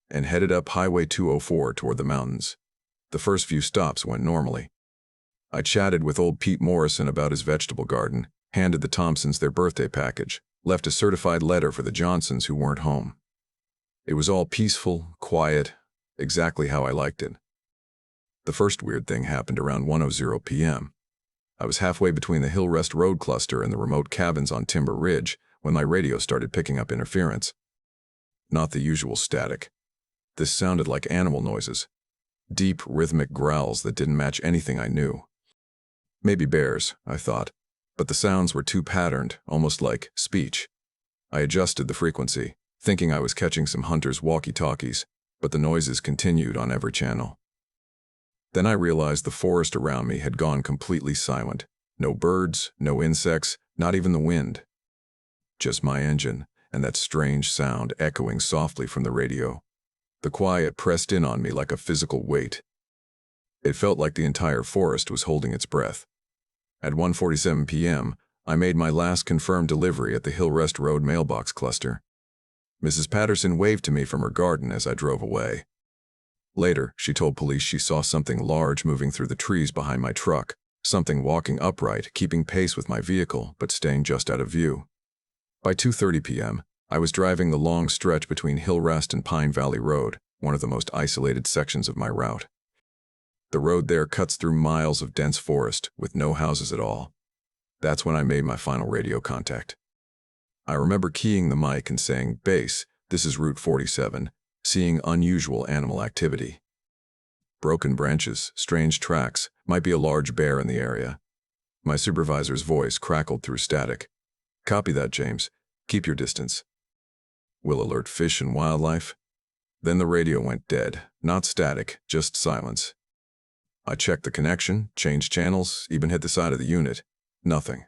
and headed up Highway 204 toward the mountains. The first few stops went normally. I chatted with old Pete Morrison about his vegetable garden, handed the Thompsons their birthday package, left a certified letter for the Johnsons who weren't home. It was all peaceful, quiet, exactly how I liked it. The first weird thing happened around 1:00 p.m. I was halfway between the Hillrest Road cluster and the remote cabins on Timber Ridge when my radio started picking up interference. Not the usual static. This sounded like animal noises. Deep, rhythmic growls that didn't match anything I knew. Maybe bears, I thought, but the sounds were too patterned, almost like speech. I adjusted the frequency, thinking I was catching some hunters' walkie-talkies, but the noises continued on every channel. Then I realized the forest around me had gone completely silent. No birds, no insects, not even the wind. Just my engine, and that strange sound echoing softly from the radio. The quiet pressed in on me like a physical weight. It felt like the entire forest was holding its breath. At 1:47 p.m., I made my last confirmed delivery at the Hillrest Road mailbox cluster. Mrs. Patterson waved to me from her garden as I drove away. Later, she told police she saw something large moving through the trees behind my truck, something walking upright, keeping pace with my vehicle, but staying just out of view. By 2:30 p.m., I was driving the long stretch between Hillrest and Pine Valley Road, one of the most isolated sections of my route. The road there cuts through miles of dense forest with no houses at all. That's when I made my final radio contact. I remember keying the mic and saying, "Base, this is Route 47, seeing unusual animal activity. Broken branches, strange tracks, might be a large bear in the area." My supervisor's voice crackled through static. "Copy that, James. Keep your distance. Will alert fish and wildlife." Then the radio went dead, not static, just silence. I checked the connection, changed channels, even hit the side of the unit. Nothing.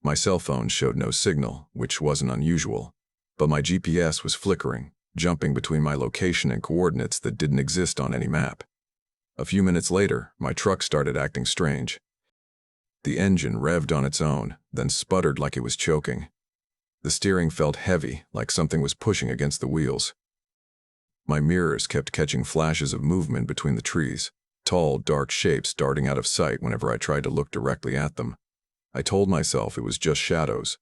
My cell phone showed no signal, which wasn't unusual, but my GPS was flickering, jumping between my location and coordinates that didn't exist on any map. A few minutes later, my truck started acting strange. The engine revved on its own, then sputtered like it was choking. The steering felt heavy, like something was pushing against the wheels. My mirrors kept catching flashes of movement between the trees, tall, dark shapes darting out of sight whenever I tried to look directly at them. I told myself it was just shadows,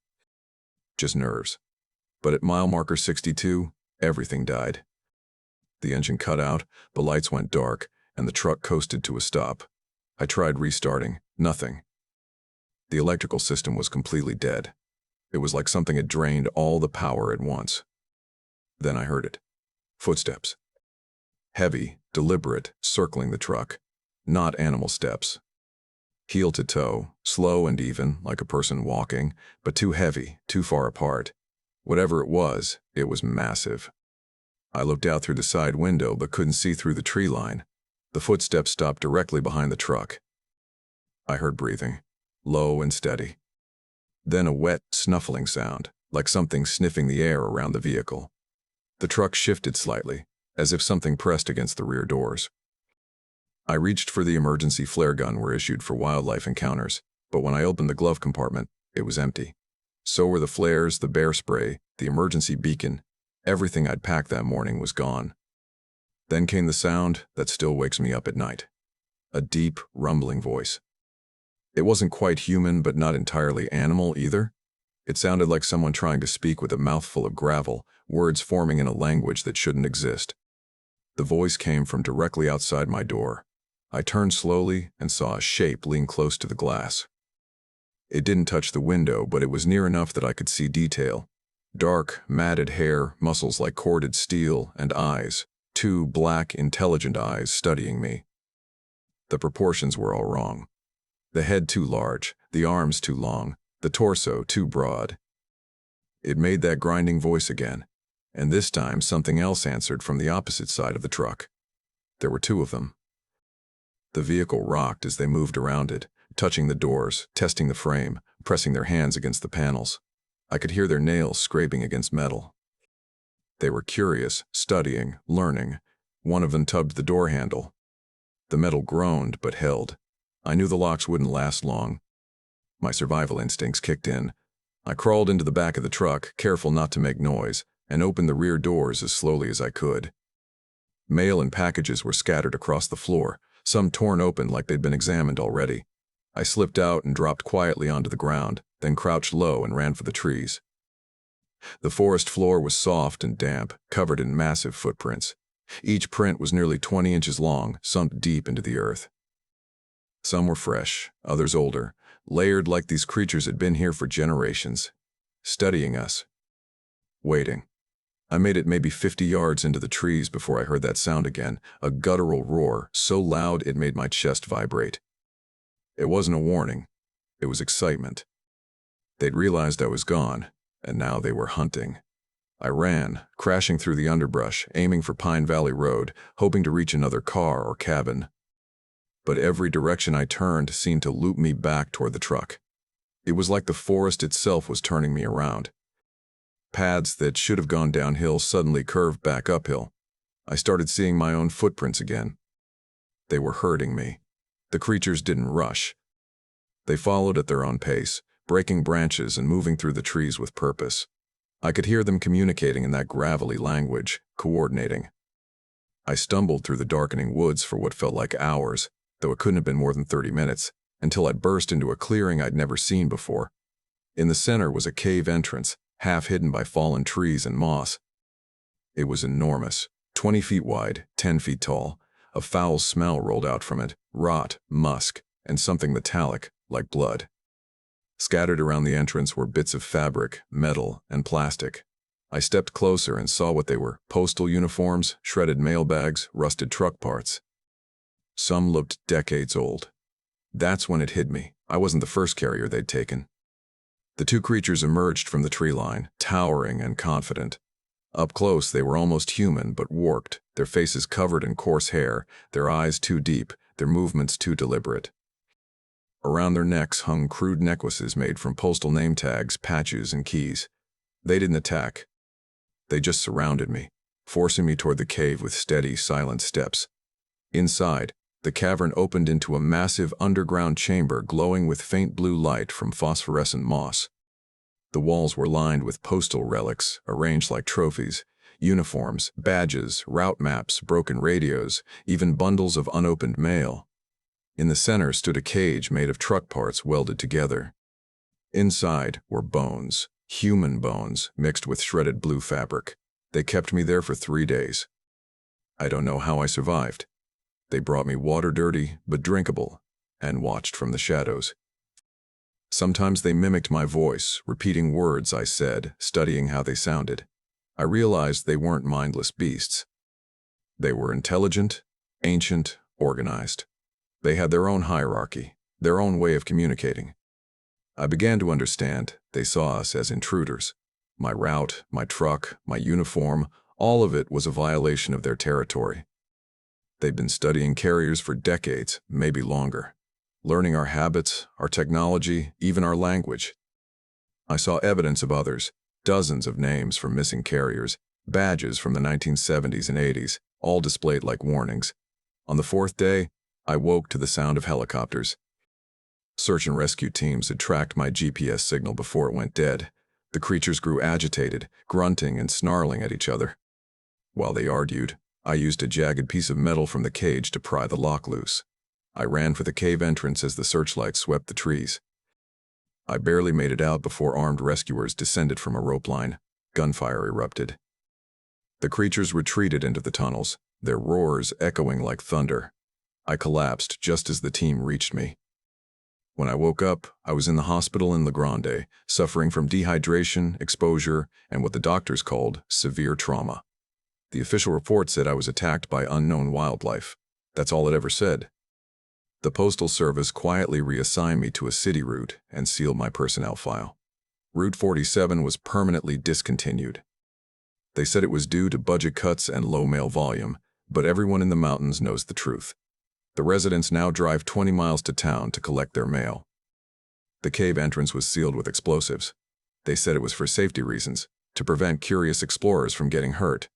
just nerves. But at mile marker 62, everything died. The engine cut out, the lights went dark, and the truck coasted to a stop. I tried restarting. Nothing. The electrical system was completely dead. It was like something had drained all the power at once. Then I heard it. Footsteps. Heavy, deliberate, circling the truck. Not animal steps. Heel to toe, slow and even, like a person walking, but too heavy, too far apart. Whatever it was massive. I looked out through the side window but couldn't see through the tree line. The footsteps stopped directly behind the truck. I heard breathing, low and steady. Then a wet, snuffling sound, like something sniffing the air around the vehicle. The truck shifted slightly, as if something pressed against the rear doors. I reached for the emergency flare gun we're issued for wildlife encounters, but when I opened the glove compartment, it was empty. So were the flares, the bear spray, the emergency beacon. Everything I'd packed that morning was gone. Then came the sound that still wakes me up at night. A deep, rumbling voice. It wasn't quite human, but not entirely animal either. It sounded like someone trying to speak with a mouthful of gravel, words forming in a language that shouldn't exist. The voice came from directly outside my door. I turned slowly and saw a shape lean close to the glass. It didn't touch the window, but it was near enough that I could see detail. Dark, matted hair, muscles like corded steel, and eyes. 2 black, intelligent eyes studying me. The proportions were all wrong. The head too large, the arms too long, the torso too broad. It made that grinding voice again, and this time something else answered from the opposite side of the truck. There were 2 of them. The vehicle rocked as they moved around it, touching the doors, testing the frame, pressing their hands against the panels. I could hear their nails scraping against metal. They were curious, studying, learning. One of them tugged the door handle. The metal groaned but held. I knew the locks wouldn't last long. My survival instincts kicked in. I crawled into the back of the truck, careful not to make noise, and opened the rear doors as slowly as I could. Mail and packages were scattered across the floor, some torn open like they'd been examined already. I slipped out and dropped quietly onto the ground, then crouched low and ran for the trees. The forest floor was soft and damp, covered in massive footprints. Each print was nearly 20 inches long, sunk deep into the earth. Some were fresh, others older, layered like these creatures had been here for generations, studying us, waiting. I made it maybe 50 yards into the trees before I heard that sound again, a guttural roar, so loud it made my chest vibrate. It wasn't a warning. It was excitement. They'd realized I was gone, and now they were hunting. I ran, crashing through the underbrush, aiming for Pine Valley Road, hoping to reach another car or cabin. But every direction I turned seemed to loop me back toward the truck. It was like the forest itself was turning me around. Paths that should have gone downhill suddenly curved back uphill. I started seeing my own footprints again. They were hurting me. The creatures didn't rush. They followed at their own pace, breaking branches and moving through the trees with purpose. I could hear them communicating in that gravelly language, coordinating. I stumbled through the darkening woods for what felt like hours, though it couldn't have been more than 30 minutes, until I burst into a clearing I'd never seen before. In the center was a cave entrance, half hidden by fallen trees and moss. It was enormous, 20 feet wide, 10 feet tall. A foul smell rolled out from it, rot, musk, and something metallic, like blood. Scattered around the entrance were bits of fabric, metal, and plastic. I stepped closer and saw what they were: postal uniforms, shredded mail bags, rusted truck parts. Some looked decades old. That's when it hit me. I wasn't the first carrier they'd taken. The 2 creatures emerged from the tree line, towering and confident. Up close, they were almost human, but warped, their faces covered in coarse hair, their eyes too deep, their movements too deliberate. Around their necks hung crude necklaces made from postal name tags, patches, and keys. They didn't attack. They just surrounded me, forcing me toward the cave with steady, silent steps. Inside, the cavern opened into a massive underground chamber glowing with faint blue light from phosphorescent moss. The walls were lined with postal relics, arranged like trophies, uniforms, badges, route maps, broken radios, even bundles of unopened mail. In the center stood a cage made of truck parts welded together. Inside were bones, human bones, mixed with shredded blue fabric. They kept me there for 3 days. I don't know how I survived. They brought me water dirty but drinkable, and watched from the shadows. Sometimes they mimicked my voice, repeating words I said, studying how they sounded. I realized they weren't mindless beasts. They were intelligent, ancient, organized. They had their own hierarchy, their own way of communicating. I began to understand they saw us as intruders. My route, my truck, my uniform, all of it was a violation of their territory. They'd been studying carriers for decades, maybe longer, learning our habits, our technology, even our language. I saw evidence of others, dozens of names from missing carriers, badges from the 1970s and 80s, all displayed like warnings. On the 4th day, I woke to the sound of helicopters. Search and rescue teams had tracked my GPS signal before it went dead. The creatures grew agitated, grunting and snarling at each other. While they argued, I used a jagged piece of metal from the cage to pry the lock loose. I ran for the cave entrance as the searchlight swept the trees. I barely made it out before armed rescuers descended from a rope line. Gunfire erupted. The creatures retreated into the tunnels, their roars echoing like thunder. I collapsed just as the team reached me. When I woke up, I was in the hospital in La Grande, suffering from dehydration, exposure, and what the doctors called severe trauma. The official report said I was attacked by unknown wildlife. That's all it ever said. The Postal Service quietly reassigned me to a city route and sealed my personnel file. Route 47 was permanently discontinued. They said it was due to budget cuts and low mail volume, but everyone in the mountains knows the truth. The residents now drive 20 miles to town to collect their mail. The cave entrance was sealed with explosives. They said it was for safety reasons, to prevent curious explorers from getting hurt.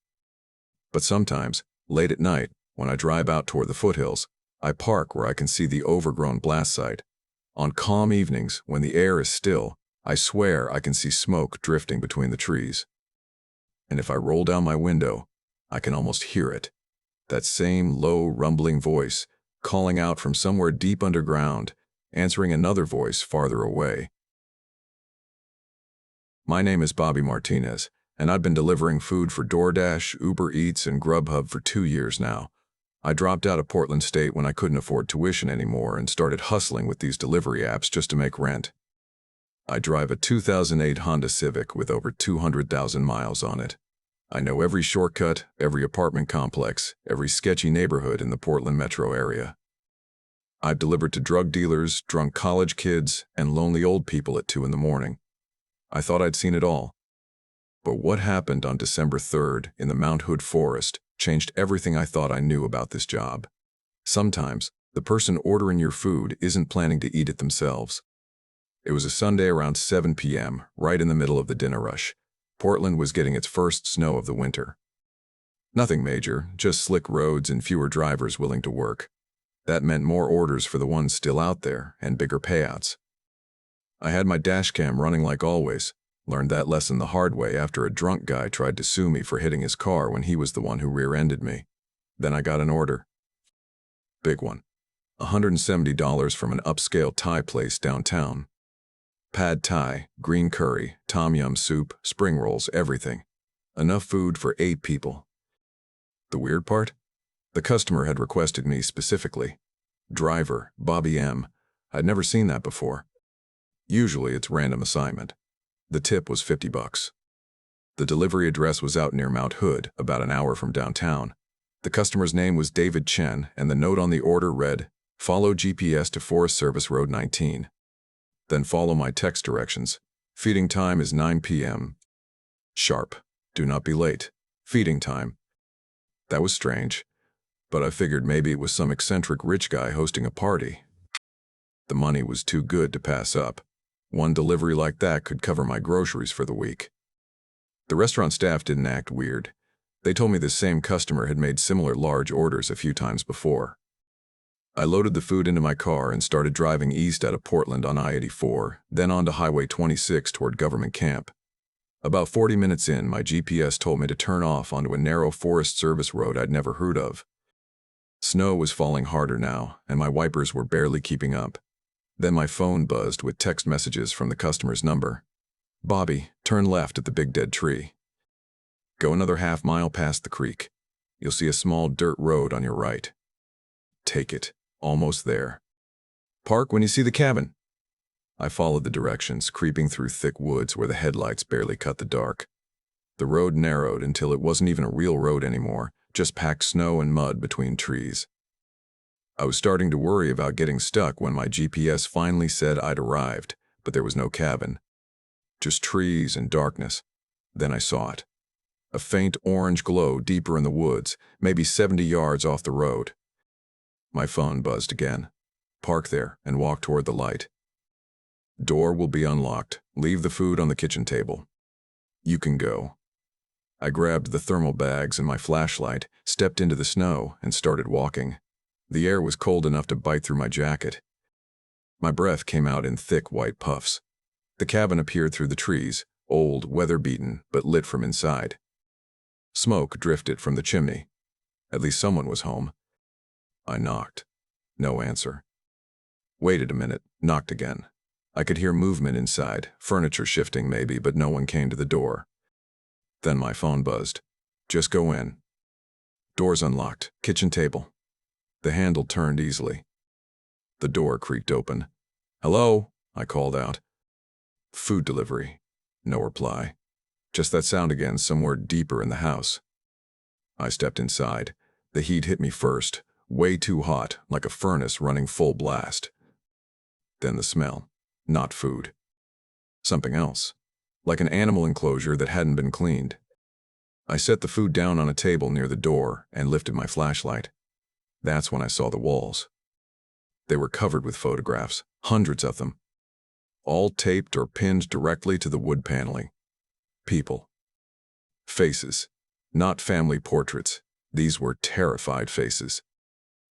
But sometimes, late at night, when I drive out toward the foothills, I park where I can see the overgrown blast site. On calm evenings, when the air is still, I swear I can see smoke drifting between the trees. And if I roll down my window, I can almost hear it. That same low, rumbling voice, calling out from somewhere deep underground, answering another voice farther away. My name is Bobby Martinez, and I've been delivering food for DoorDash, Uber Eats, and Grubhub for 2 years now. I dropped out of Portland State when I couldn't afford tuition anymore and started hustling with these delivery apps just to make rent. I drive a 2008 Honda Civic with over 200,000 miles on it. I know every shortcut, every apartment complex, every sketchy neighborhood in the Portland metro area. I've delivered to drug dealers, drunk college kids, and lonely old people at 2 in the morning. I thought I'd seen it all. But what happened on December 3rd in the Mount Hood forest changed everything I thought I knew about this job. Sometimes, the person ordering your food isn't planning to eat it themselves. It was a Sunday around 7 p.m., right in the middle of the dinner rush. Portland was getting its first snow of the winter. Nothing major, just slick roads and fewer drivers willing to work. That meant more orders for the ones still out there and bigger payouts. I had my dash cam running like always. Learned that lesson the hard way after a drunk guy tried to sue me for hitting his car when he was the one who rear-ended me. Then I got an order. Big one. $170 from an upscale Thai place downtown. Pad Thai, green curry, tom yum soup, spring rolls, everything. Enough food for 8 people. The weird part? The customer had requested me specifically. Driver, Bobby M. I'd never seen that before. Usually it's random assignment. The tip was $50. The delivery address was out near Mount Hood, about an hour from downtown. The customer's name was David Chen, and the note on the order read, "Follow GPS to Forest Service Road 19. Then follow my text directions. Feeding time is 9 p.m. Sharp. Do not be late. Feeding time." That was strange. but I figured maybe it was some eccentric rich guy hosting a party. The money was too good to pass up. One delivery like that could cover my groceries for the week. The restaurant staff didn't act weird. They told me the same customer had made similar large orders a few times before. I loaded the food into my car and started driving east out of Portland on I-84, then onto Highway 26 toward Government Camp. About 40 minutes in, my GPS told me to turn off onto a narrow Forest Service road I'd never heard of. Snow was falling harder now, and my wipers were barely keeping up. Then my phone buzzed with text messages from the customer's number. "Bobby, turn left at the big dead tree. Go another half-mile past the creek. You'll see a small dirt road on your right. Take it. Almost there. Park when you see the cabin." I followed the directions, creeping through thick woods where the headlights barely cut the dark. The road narrowed until it wasn't even a real road anymore, just packed snow and mud between trees. I was starting to worry about getting stuck when my GPS finally said I'd arrived, but there was no cabin. Just trees and darkness. Then I saw it. A faint orange glow deeper in the woods, maybe 70 yards off the road. My phone buzzed again. "Park there and walk toward the light. Door will be unlocked. Leave the food on the kitchen table. You can go." I grabbed the thermal bags and my flashlight, stepped into the snow, and started walking. The air was cold enough to bite through my jacket. My breath came out in thick white puffs. The cabin appeared through the trees, old, weather-beaten, but lit from inside. Smoke drifted from the chimney. At least someone was home. I knocked. No answer. Waited a minute, knocked again. I could hear movement inside, furniture shifting maybe, but no one came to the door. Then my phone buzzed. "Just go in." Doors unlocked, kitchen table. The handle turned easily. The door creaked open. "Hello?" I called out. "Food delivery." No reply. Just that sound again somewhere deeper in the house. I stepped inside. The heat hit me first, way too hot, like a furnace running full blast. Then the smell. Not food. Something else. Like an animal enclosure that hadn't been cleaned. I set the food down on a table near the door and lifted my flashlight. That's when I saw the walls. They were covered with photographs, hundreds of them. All taped or pinned directly to the wood paneling. People. Faces. Not family portraits. These were terrified faces.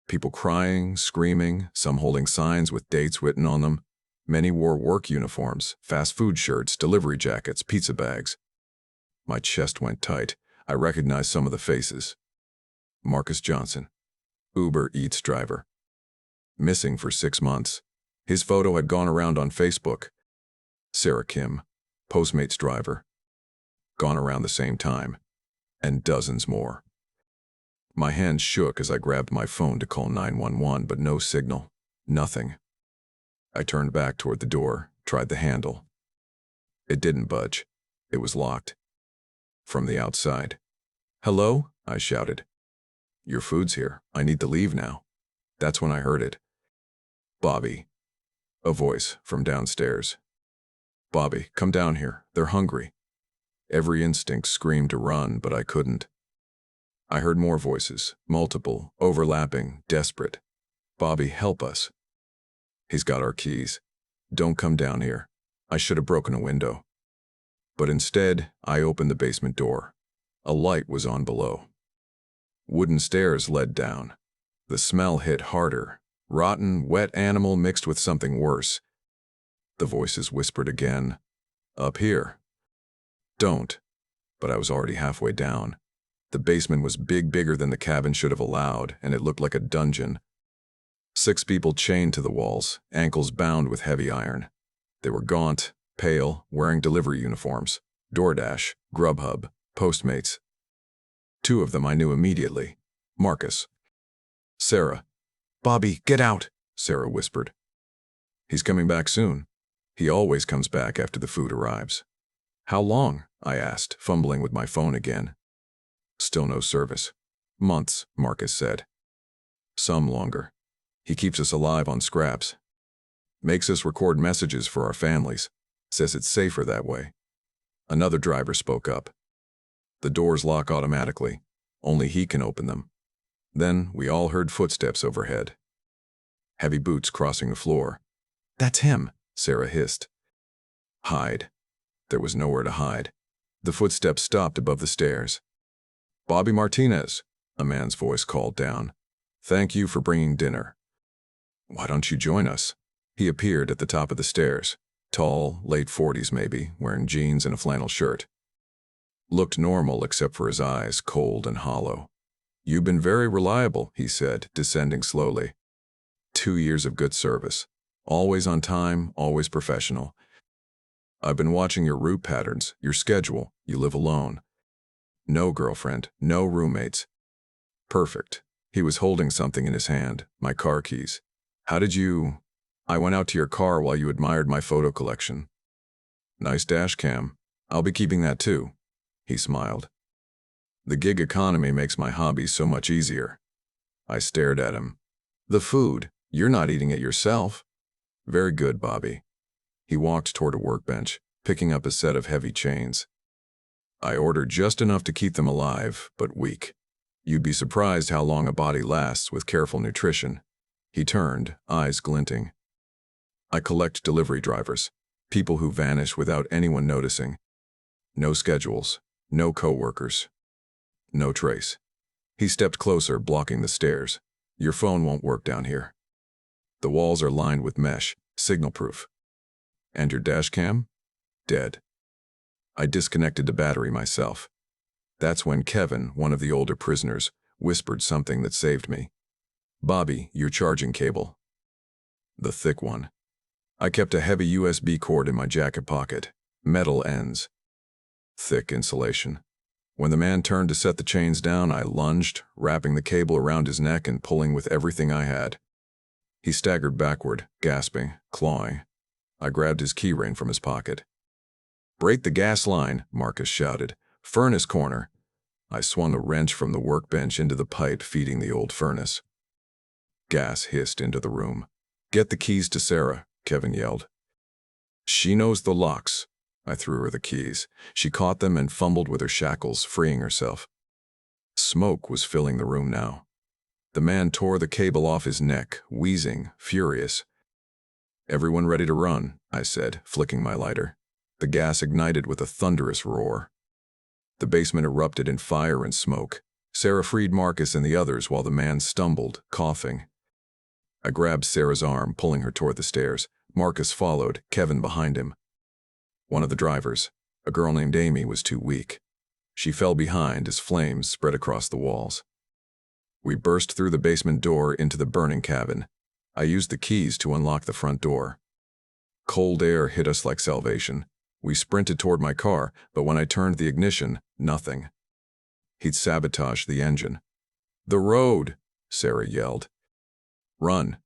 People crying, screaming, some holding signs with dates written on them. Many wore work uniforms, fast food shirts, delivery jackets, pizza bags. My chest went tight. I recognized some of the faces. Marcus Johnson, Uber Eats driver. Missing for 6 months. His photo had gone around on Facebook. Sarah Kim, Postmates driver. Gone around the same time. And dozens more. My hands shook as I grabbed my phone to call 911, but no signal. Nothing. I turned back toward the door, tried the handle. It didn't budge. It was locked. From the outside. "Hello?" I shouted. "Your food's here. I need to leave now." That's when I heard it. "Bobby." A voice from downstairs. "Bobby, come down here. They're hungry." Every instinct screamed to run, but I couldn't. I heard more voices, multiple, overlapping, desperate. "Bobby, help us. He's got our keys. Don't come down here. I should have broken a window." But instead, I opened the basement door. A light was on below. Wooden stairs led down. The smell hit harder. Rotten, wet animal mixed with something worse. The voices whispered again. "Up here." "Don't." But I was already halfway down. The basement was bigger than the cabin should have allowed, and it looked like a dungeon. 6 people chained to the walls, ankles bound with heavy iron. They were gaunt, pale, wearing delivery uniforms. DoorDash, Grubhub, Postmates. 2 of them I knew immediately. Marcus. Sarah. "Bobby, get out," Sarah whispered. "He's coming back soon. He always comes back after the food arrives." "How long?" I asked, fumbling with my phone again. Still no service. "Months," Marcus said. "Some longer. He keeps us alive on scraps. Makes us record messages for our families. Says it's safer that way." Another driver spoke up. "The doors lock automatically. Only he can open them." Then we all heard footsteps overhead. Heavy boots crossing the floor. "That's him," Sarah hissed. "Hide." There was nowhere to hide. The footsteps stopped above the stairs. "Bobby Martinez," a man's voice called down. "Thank you for bringing dinner." "Why don't you join us?" He appeared at the top of the stairs. Tall, late 40s maybe, wearing jeans and a flannel shirt. Looked normal except for his eyes, cold and hollow. "You've been very reliable," he said, descending slowly. 2 years of good service. Always on time, always professional. "I've been watching your route patterns, your schedule. You live alone. No girlfriend, no roommates." "Perfect." He was holding something in his hand, my car keys. "How did you—" "I went out to your car while you admired my photo collection." "Nice dash cam. I'll be keeping that too." He smiled. "The gig economy makes my hobbies so much easier." I stared at him. "The food, you're not eating it yourself." "Very good, Bobby." He walked toward a workbench, picking up a set of heavy chains. "I ordered just enough to keep them alive, but weak. You'd be surprised how long a body lasts with careful nutrition." He turned, eyes glinting. "I collect delivery drivers, people who vanish without anyone noticing. No schedules, no coworkers, no trace." He stepped closer, blocking the stairs. "Your phone won't work down here. The walls are lined with mesh, signal-proof. And your dash cam? Dead." I disconnected the battery myself. That's when Kevin, one of the older prisoners, whispered something that saved me. "Bobby, your charging cable." The thick one. I kept a heavy USB cord in my jacket pocket. Metal ends. Thick insulation. When the man turned to set the chains down, I lunged, wrapping the cable around his neck and pulling with everything I had. He staggered backward, gasping, clawing. I grabbed his keyring from his pocket. "Break the gas line," Marcus shouted. "Furnace corner." I swung a wrench from the workbench into the pipe feeding the old furnace. Gas hissed into the room. "Get the keys to Sarah," Kevin yelled. "She knows the locks." I threw her the keys. She caught them and fumbled with her shackles, freeing herself. Smoke was filling the room now. The man tore the cable off his neck, wheezing, furious. "Everyone ready to run," I said, flicking my lighter. The gas ignited with a thunderous roar. The basement erupted in fire and smoke. Sarah freed Marcus and the others while the man stumbled, coughing. I grabbed Sarah's arm, pulling her toward the stairs. Marcus followed, Kevin behind him. One of the drivers, a girl named Amy, was too weak. She fell behind as flames spread across the walls. We burst through the basement door into the burning cabin. I used the keys to unlock the front door. Cold air hit us like salvation. We sprinted toward my car, but when I turned the ignition, nothing. He'd sabotaged the engine. "The road!" Sarah yelled. "Run!"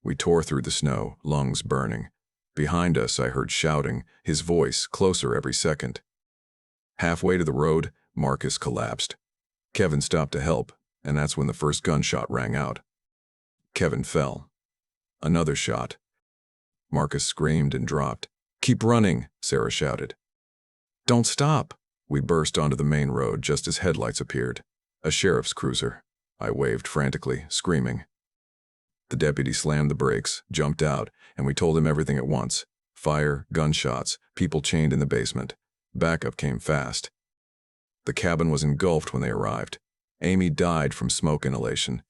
We tore through the snow, lungs burning. Behind us, I heard shouting, his voice closer every second. Halfway to the road, Marcus collapsed. Kevin stopped to help, and that's when the first gunshot rang out. Kevin fell. Another shot. Marcus screamed and dropped. "Keep running," Sarah shouted. "Don't stop." We burst onto the main road just as headlights appeared. A sheriff's cruiser. I waved frantically, screaming. The deputy slammed the brakes, jumped out, and we told him everything at once. Fire, gunshots, people chained in the basement. Backup came fast. The cabin was engulfed when they arrived. Amy died from smoke inhalation.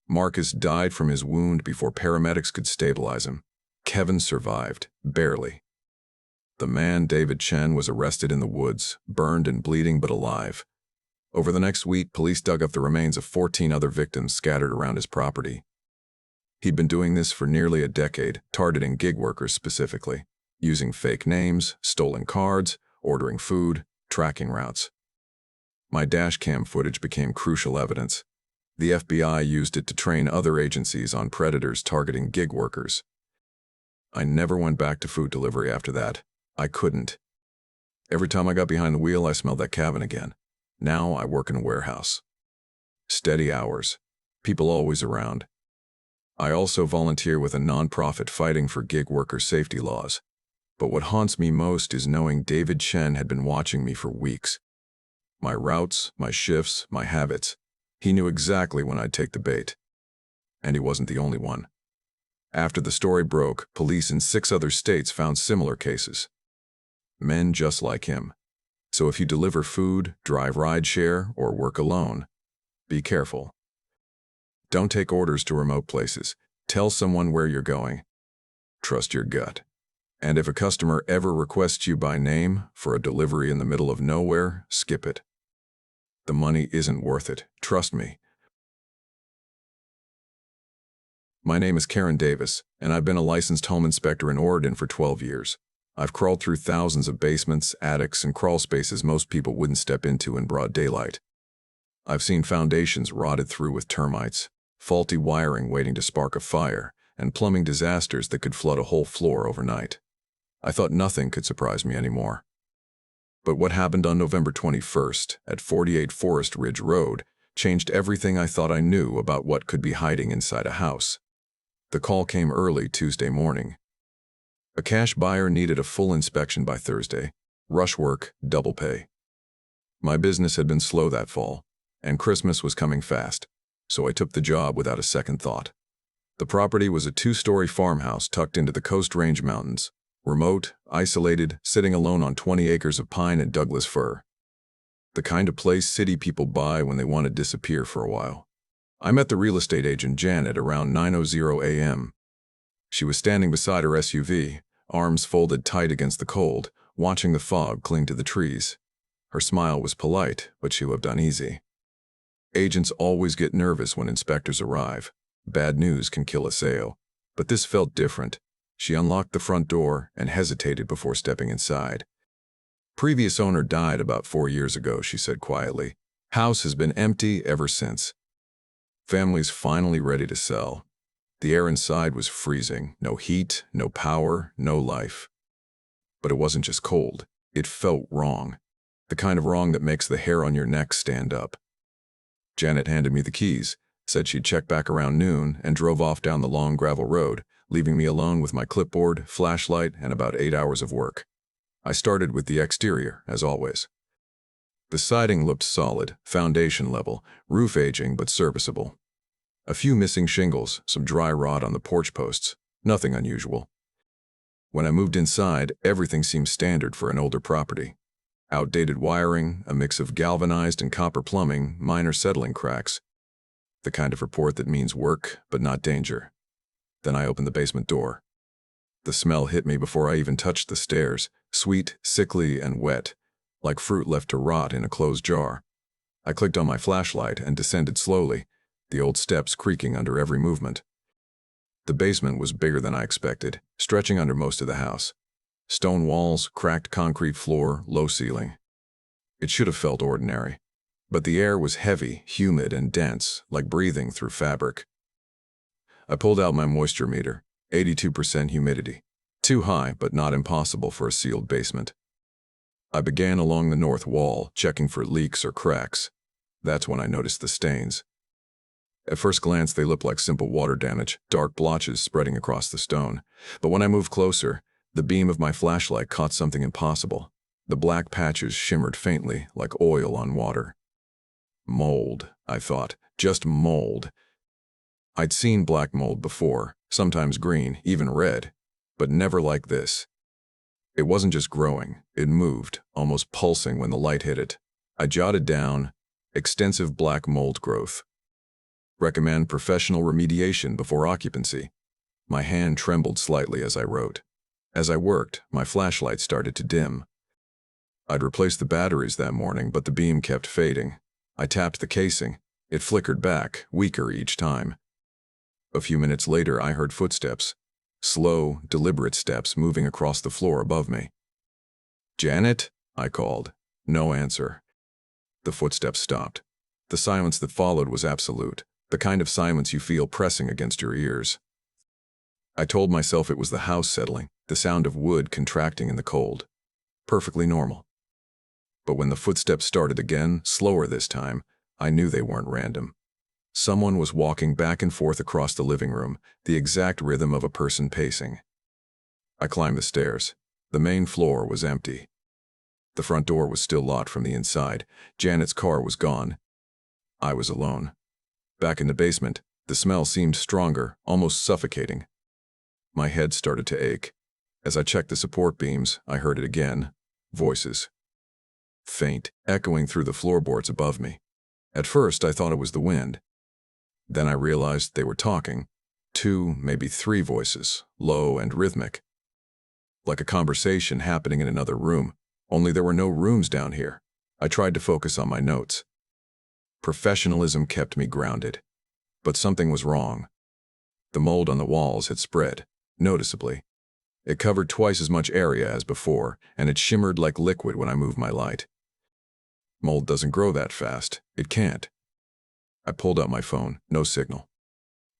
Marcus died from his wound before paramedics could stabilize him. Kevin survived, barely. The man, David Chen, was arrested in the woods, burned and bleeding but alive. Over the next week, police dug up the remains of 14 other victims scattered around his property. He'd been doing this for nearly a decade, targeting gig workers specifically, using fake names, stolen cards, ordering food, tracking routes. My dash cam footage became crucial evidence. The FBI used it to train other agencies on predators targeting gig workers. I never went back to food delivery after that. I couldn't. Every time I got behind the wheel, I smelled that cabin again. Now I work in a warehouse. Steady hours. People always around. I also volunteer with a nonprofit fighting for gig worker safety laws. But what haunts me most is knowing David Chen had been watching me for weeks. My routes, my shifts, my habits. He knew exactly when I'd take the bait. And he wasn't the only one. After the story broke, police in 6 other states found similar cases. Men just like him. So if you deliver food, drive rideshare, or work alone, be careful. Don't take orders to remote places. Tell someone where you're going. Trust your gut. And if a customer ever requests you by name for a delivery in the middle of nowhere, skip it. The money isn't worth it, trust me. My name is Karen Davis, and I've been a licensed home inspector in Oregon for 12 years. I've crawled through thousands of basements, attics, and crawl spaces most people wouldn't step into in broad daylight. I've seen foundations rotted through with termites, faulty wiring waiting to spark a fire, and plumbing disasters that could flood a whole floor overnight. I thought nothing could surprise me anymore. But what happened on November 21st at 48 Forest Ridge Road changed everything I thought I knew about what could be hiding inside a house. The call came early Tuesday morning. A cash buyer needed a full inspection by Thursday. Rush work, double pay. My business had been slow that fall, and Christmas was coming fast, so I took the job without a second thought. The property was a 2-story farmhouse tucked into the Coast Range Mountains, remote, isolated, sitting alone on 20 acres of pine and Douglas fir. The kind of place city people buy when they want to disappear for a while. I met the real estate agent Janet around 9:00 a.m. She was standing beside her SUV, arms folded tight against the cold, watching the fog cling to the trees. Her smile was polite, but she looked uneasy. Agents always get nervous when inspectors arrive. Bad news can kill a sale. But this felt different. She unlocked the front door and hesitated before stepping inside. Previous owner died about 4 years ago, she said quietly. House has been empty ever since. Family's finally ready to sell. The air inside was freezing. No heat, no power, no life. But it wasn't just cold. It felt wrong. The kind of wrong that makes the hair on your neck stand up. Janet handed me the keys, said she'd check back around noon, and drove off down the long gravel road, leaving me alone with my clipboard, flashlight, and about 8 hours of work. I started with the exterior, as always. The siding looked solid, foundation level, roof aging but serviceable. A few missing shingles, some dry rot on the porch posts, nothing unusual. When I moved inside, everything seemed standard for an older property. Outdated wiring, a mix of galvanized and copper plumbing, minor settling cracks. The kind of report that means work, but not danger. Then I opened the basement door. The smell hit me before I even touched the stairs, sweet, sickly, and wet, like fruit left to rot in a closed jar. I clicked on my flashlight and descended slowly, the old steps creaking under every movement. The basement was bigger than I expected, stretching under most of the house. Stone walls, cracked concrete floor, low ceiling. It should have felt ordinary. But the air was heavy, humid, and dense, like breathing through fabric. I pulled out my moisture meter, 82% humidity. Too high, but not impossible for a sealed basement. I began along the north wall, checking for leaks or cracks. That's when I noticed the stains. At first glance, they looked like simple water damage, dark blotches spreading across the stone. But when I moved closer, the beam of my flashlight caught something impossible. The black patches shimmered faintly, like oil on water. Mold, I thought. Just mold. I'd seen black mold before, sometimes green, even red, but never like this. It wasn't just growing, it moved, almost pulsing when the light hit it. I jotted down, extensive black mold growth. Recommend professional remediation before occupancy. My hand trembled slightly as I wrote. As I worked, my flashlight started to dim. I'd replaced the batteries that morning, but the beam kept fading. I tapped the casing. It flickered back, weaker each time. A few minutes later, I heard footsteps. Slow, deliberate steps moving across the floor above me. "Janet?" I called. No answer. The footsteps stopped. The silence that followed was absolute, the kind of silence you feel pressing against your ears. I told myself it was the house settling, the sound of wood contracting in the cold. Perfectly normal. But when the footsteps started again, slower this time, I knew they weren't random. Someone was walking back and forth across the living room, the exact rhythm of a person pacing. I climbed the stairs. The main floor was empty. The front door was still locked from the inside. Janet's car was gone. I was alone. Back in the basement, the smell seemed stronger, almost suffocating. My head started to ache. As I checked the support beams, I heard it again. Voices. Faint, echoing through the floorboards above me. At first, I thought it was the wind. Then I realized they were talking. 2, maybe 3 voices, low and rhythmic. Like a conversation happening in another room, only there were no rooms down here. I tried to focus on my notes. Professionalism kept me grounded. But something was wrong. The mold on the walls had spread, noticeably. It covered twice as much area as before, and it shimmered like liquid when I moved my light. Mold doesn't grow that fast. It can't. I pulled out my phone. No signal.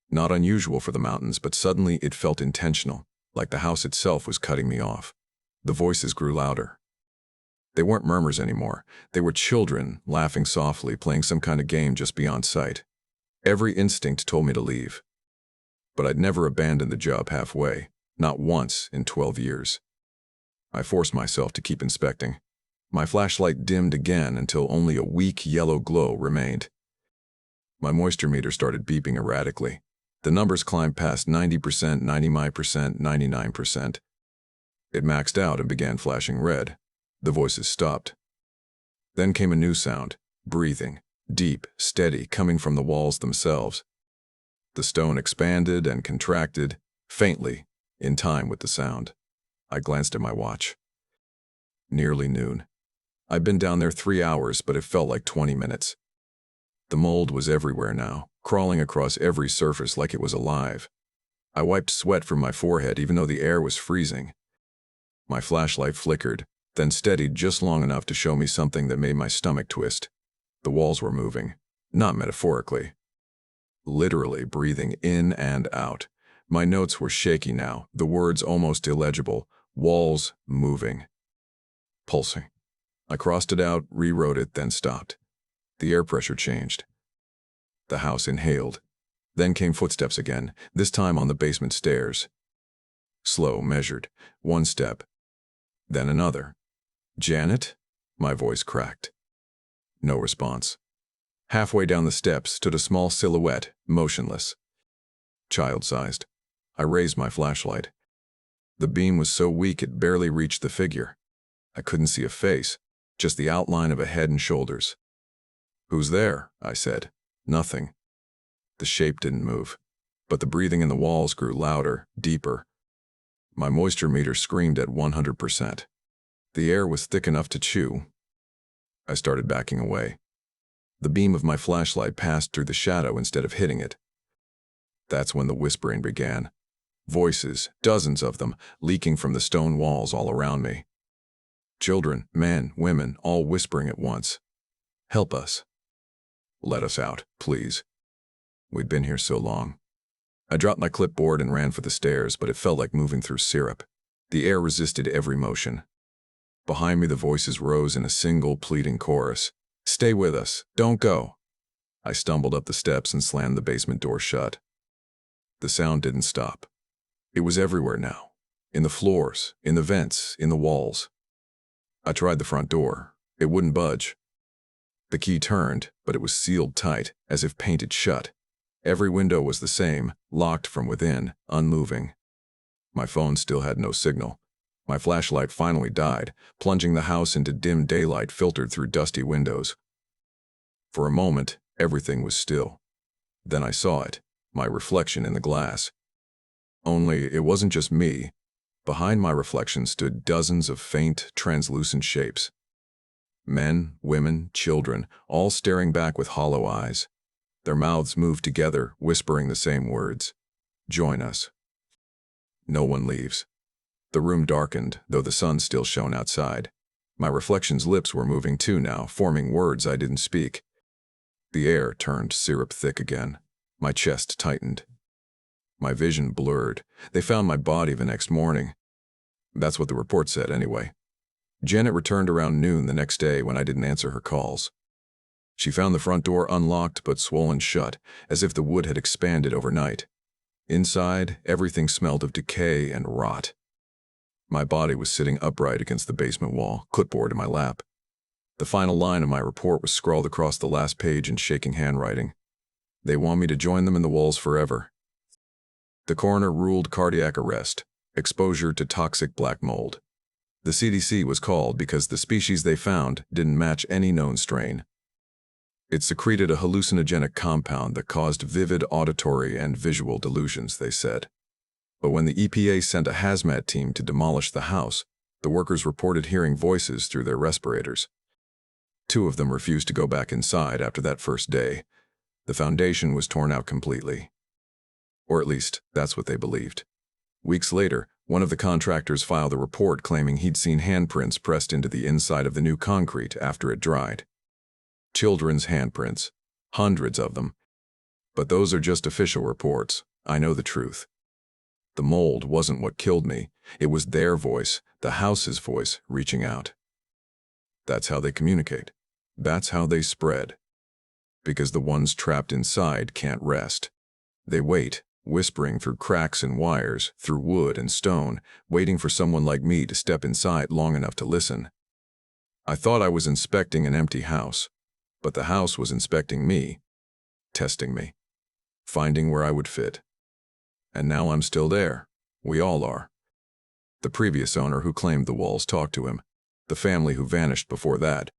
Not unusual for the mountains, but suddenly it felt intentional, like the house itself was cutting me off. The voices grew louder. They weren't murmurs anymore. They were children, laughing softly, playing some kind of game just beyond sight. Every instinct told me to leave. But I'd never abandoned the job halfway, not once in 12 years. I forced myself to keep inspecting. My flashlight dimmed again until only a weak yellow glow remained. My moisture meter started beeping erratically. The numbers climbed past 90%, 99%, 99%. It maxed out and began flashing red. The voices stopped. Then came a new sound, breathing, deep, steady, coming from the walls themselves. The stone expanded and contracted, faintly, in time with the sound. I glanced at my watch. Nearly noon. I'd been down there 3 hours, but it felt like 20 minutes. The mold was everywhere now, crawling across every surface like it was alive. I wiped sweat from my forehead even though the air was freezing. My flashlight flickered, then steadied just long enough to show me something that made my stomach twist. The walls were moving, not metaphorically. Literally breathing in and out. My notes were shaky now, the words almost illegible. Walls moving. Pulsing. I crossed it out, rewrote it, then stopped. The air pressure changed. The house inhaled. Then came footsteps again, this time on the basement stairs. Slow, measured. 1 step. Then another. "Janet?" My voice cracked. No response. Halfway down the steps stood a small silhouette, motionless. Child-sized. I raised my flashlight. The beam was so weak it barely reached the figure. I couldn't see a face, just the outline of a head and shoulders. "Who's there?" I said. Nothing. The shape didn't move, but the breathing in the walls grew louder, deeper. My moisture meter screamed at 100%. The air was thick enough to chew. I started backing away. The beam of my flashlight passed through the shadow instead of hitting it. That's when the whispering began. Voices, dozens of them, leaking from the stone walls all around me. Children, men, women, all whispering at once. "Help us. Let us out, please. We'd been here so long." I dropped my clipboard and ran for the stairs, but it felt like moving through syrup. The air resisted every motion. Behind me, the voices rose in a single pleading chorus. "Stay with us. Don't go." I stumbled up the steps and slammed the basement door shut. The sound didn't stop. It was everywhere now. In the floors, in the vents, in the walls. I tried the front door. It wouldn't budge. The key turned, but it was sealed tight, as if painted shut. Every window was the same, locked from within, unmoving. My phone still had no signal. My flashlight finally died, plunging the house into dim daylight filtered through dusty windows. For a moment, everything was still. Then I saw it, my reflection in the glass. Only it wasn't just me. Behind my reflection stood dozens of faint, translucent shapes. Men, women, children, all staring back with hollow eyes. Their mouths moved together, whispering the same words. "Join us." No one leaves. The room darkened, though the sun still shone outside. My reflection's lips were moving too now, forming words I didn't speak. The air turned syrup thick again. My chest tightened. My vision blurred. They found my body the next morning. That's what the report said, anyway. Janet returned around noon the next day when I didn't answer her calls. She found the front door unlocked but swollen shut, as if the wood had expanded overnight. Inside, everything smelled of decay and rot. My body was sitting upright against the basement wall, clipboard in my lap. The final line of my report was scrawled across the last page in shaking handwriting. They want me to join them in the walls forever. The coroner ruled cardiac arrest, exposure to toxic black mold. The CDC was called because the species they found didn't match any known strain. It secreted a hallucinogenic compound that caused vivid auditory and visual delusions, they said. But when the EPA sent a hazmat team to demolish the house, the workers reported hearing voices through their respirators. 2 of them refused to go back inside after that first day. The foundation was torn out completely. Or at least, that's what they believed. Weeks later, one of the contractors filed a report claiming he'd seen handprints pressed into the inside of the new concrete after it dried. Children's handprints. Hundreds of them. But those are just official reports. I know the truth. The mold wasn't what killed me. It was their voice, the house's voice, reaching out. That's how they communicate. That's how they spread. Because the ones trapped inside can't rest. They wait, whispering through cracks in wires, through wood and stone, waiting for someone like me to step inside long enough to listen. I thought I was inspecting an empty house, but the house was inspecting me, testing me, finding where I would fit. And now I'm still there. We all are. The previous owner who claimed the walls talked to him, the family who vanished before that,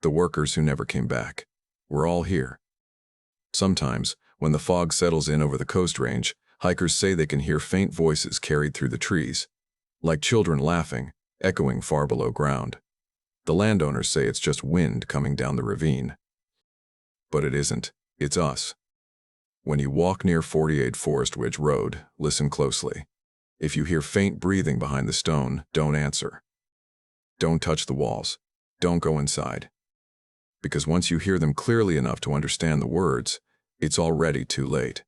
the workers who never came back. We're all here. Sometimes, when the fog settles in over the coast range, hikers say they can hear faint voices carried through the trees, like children laughing, echoing far below ground. The landowners say it's just wind coming down the ravine. But it isn't. It's us. When you walk near 48 Forest Ridge Road, listen closely. If you hear faint breathing behind the stone, don't answer. Don't touch the walls. Don't go inside. Because once you hear them clearly enough to understand the words, it's already too late.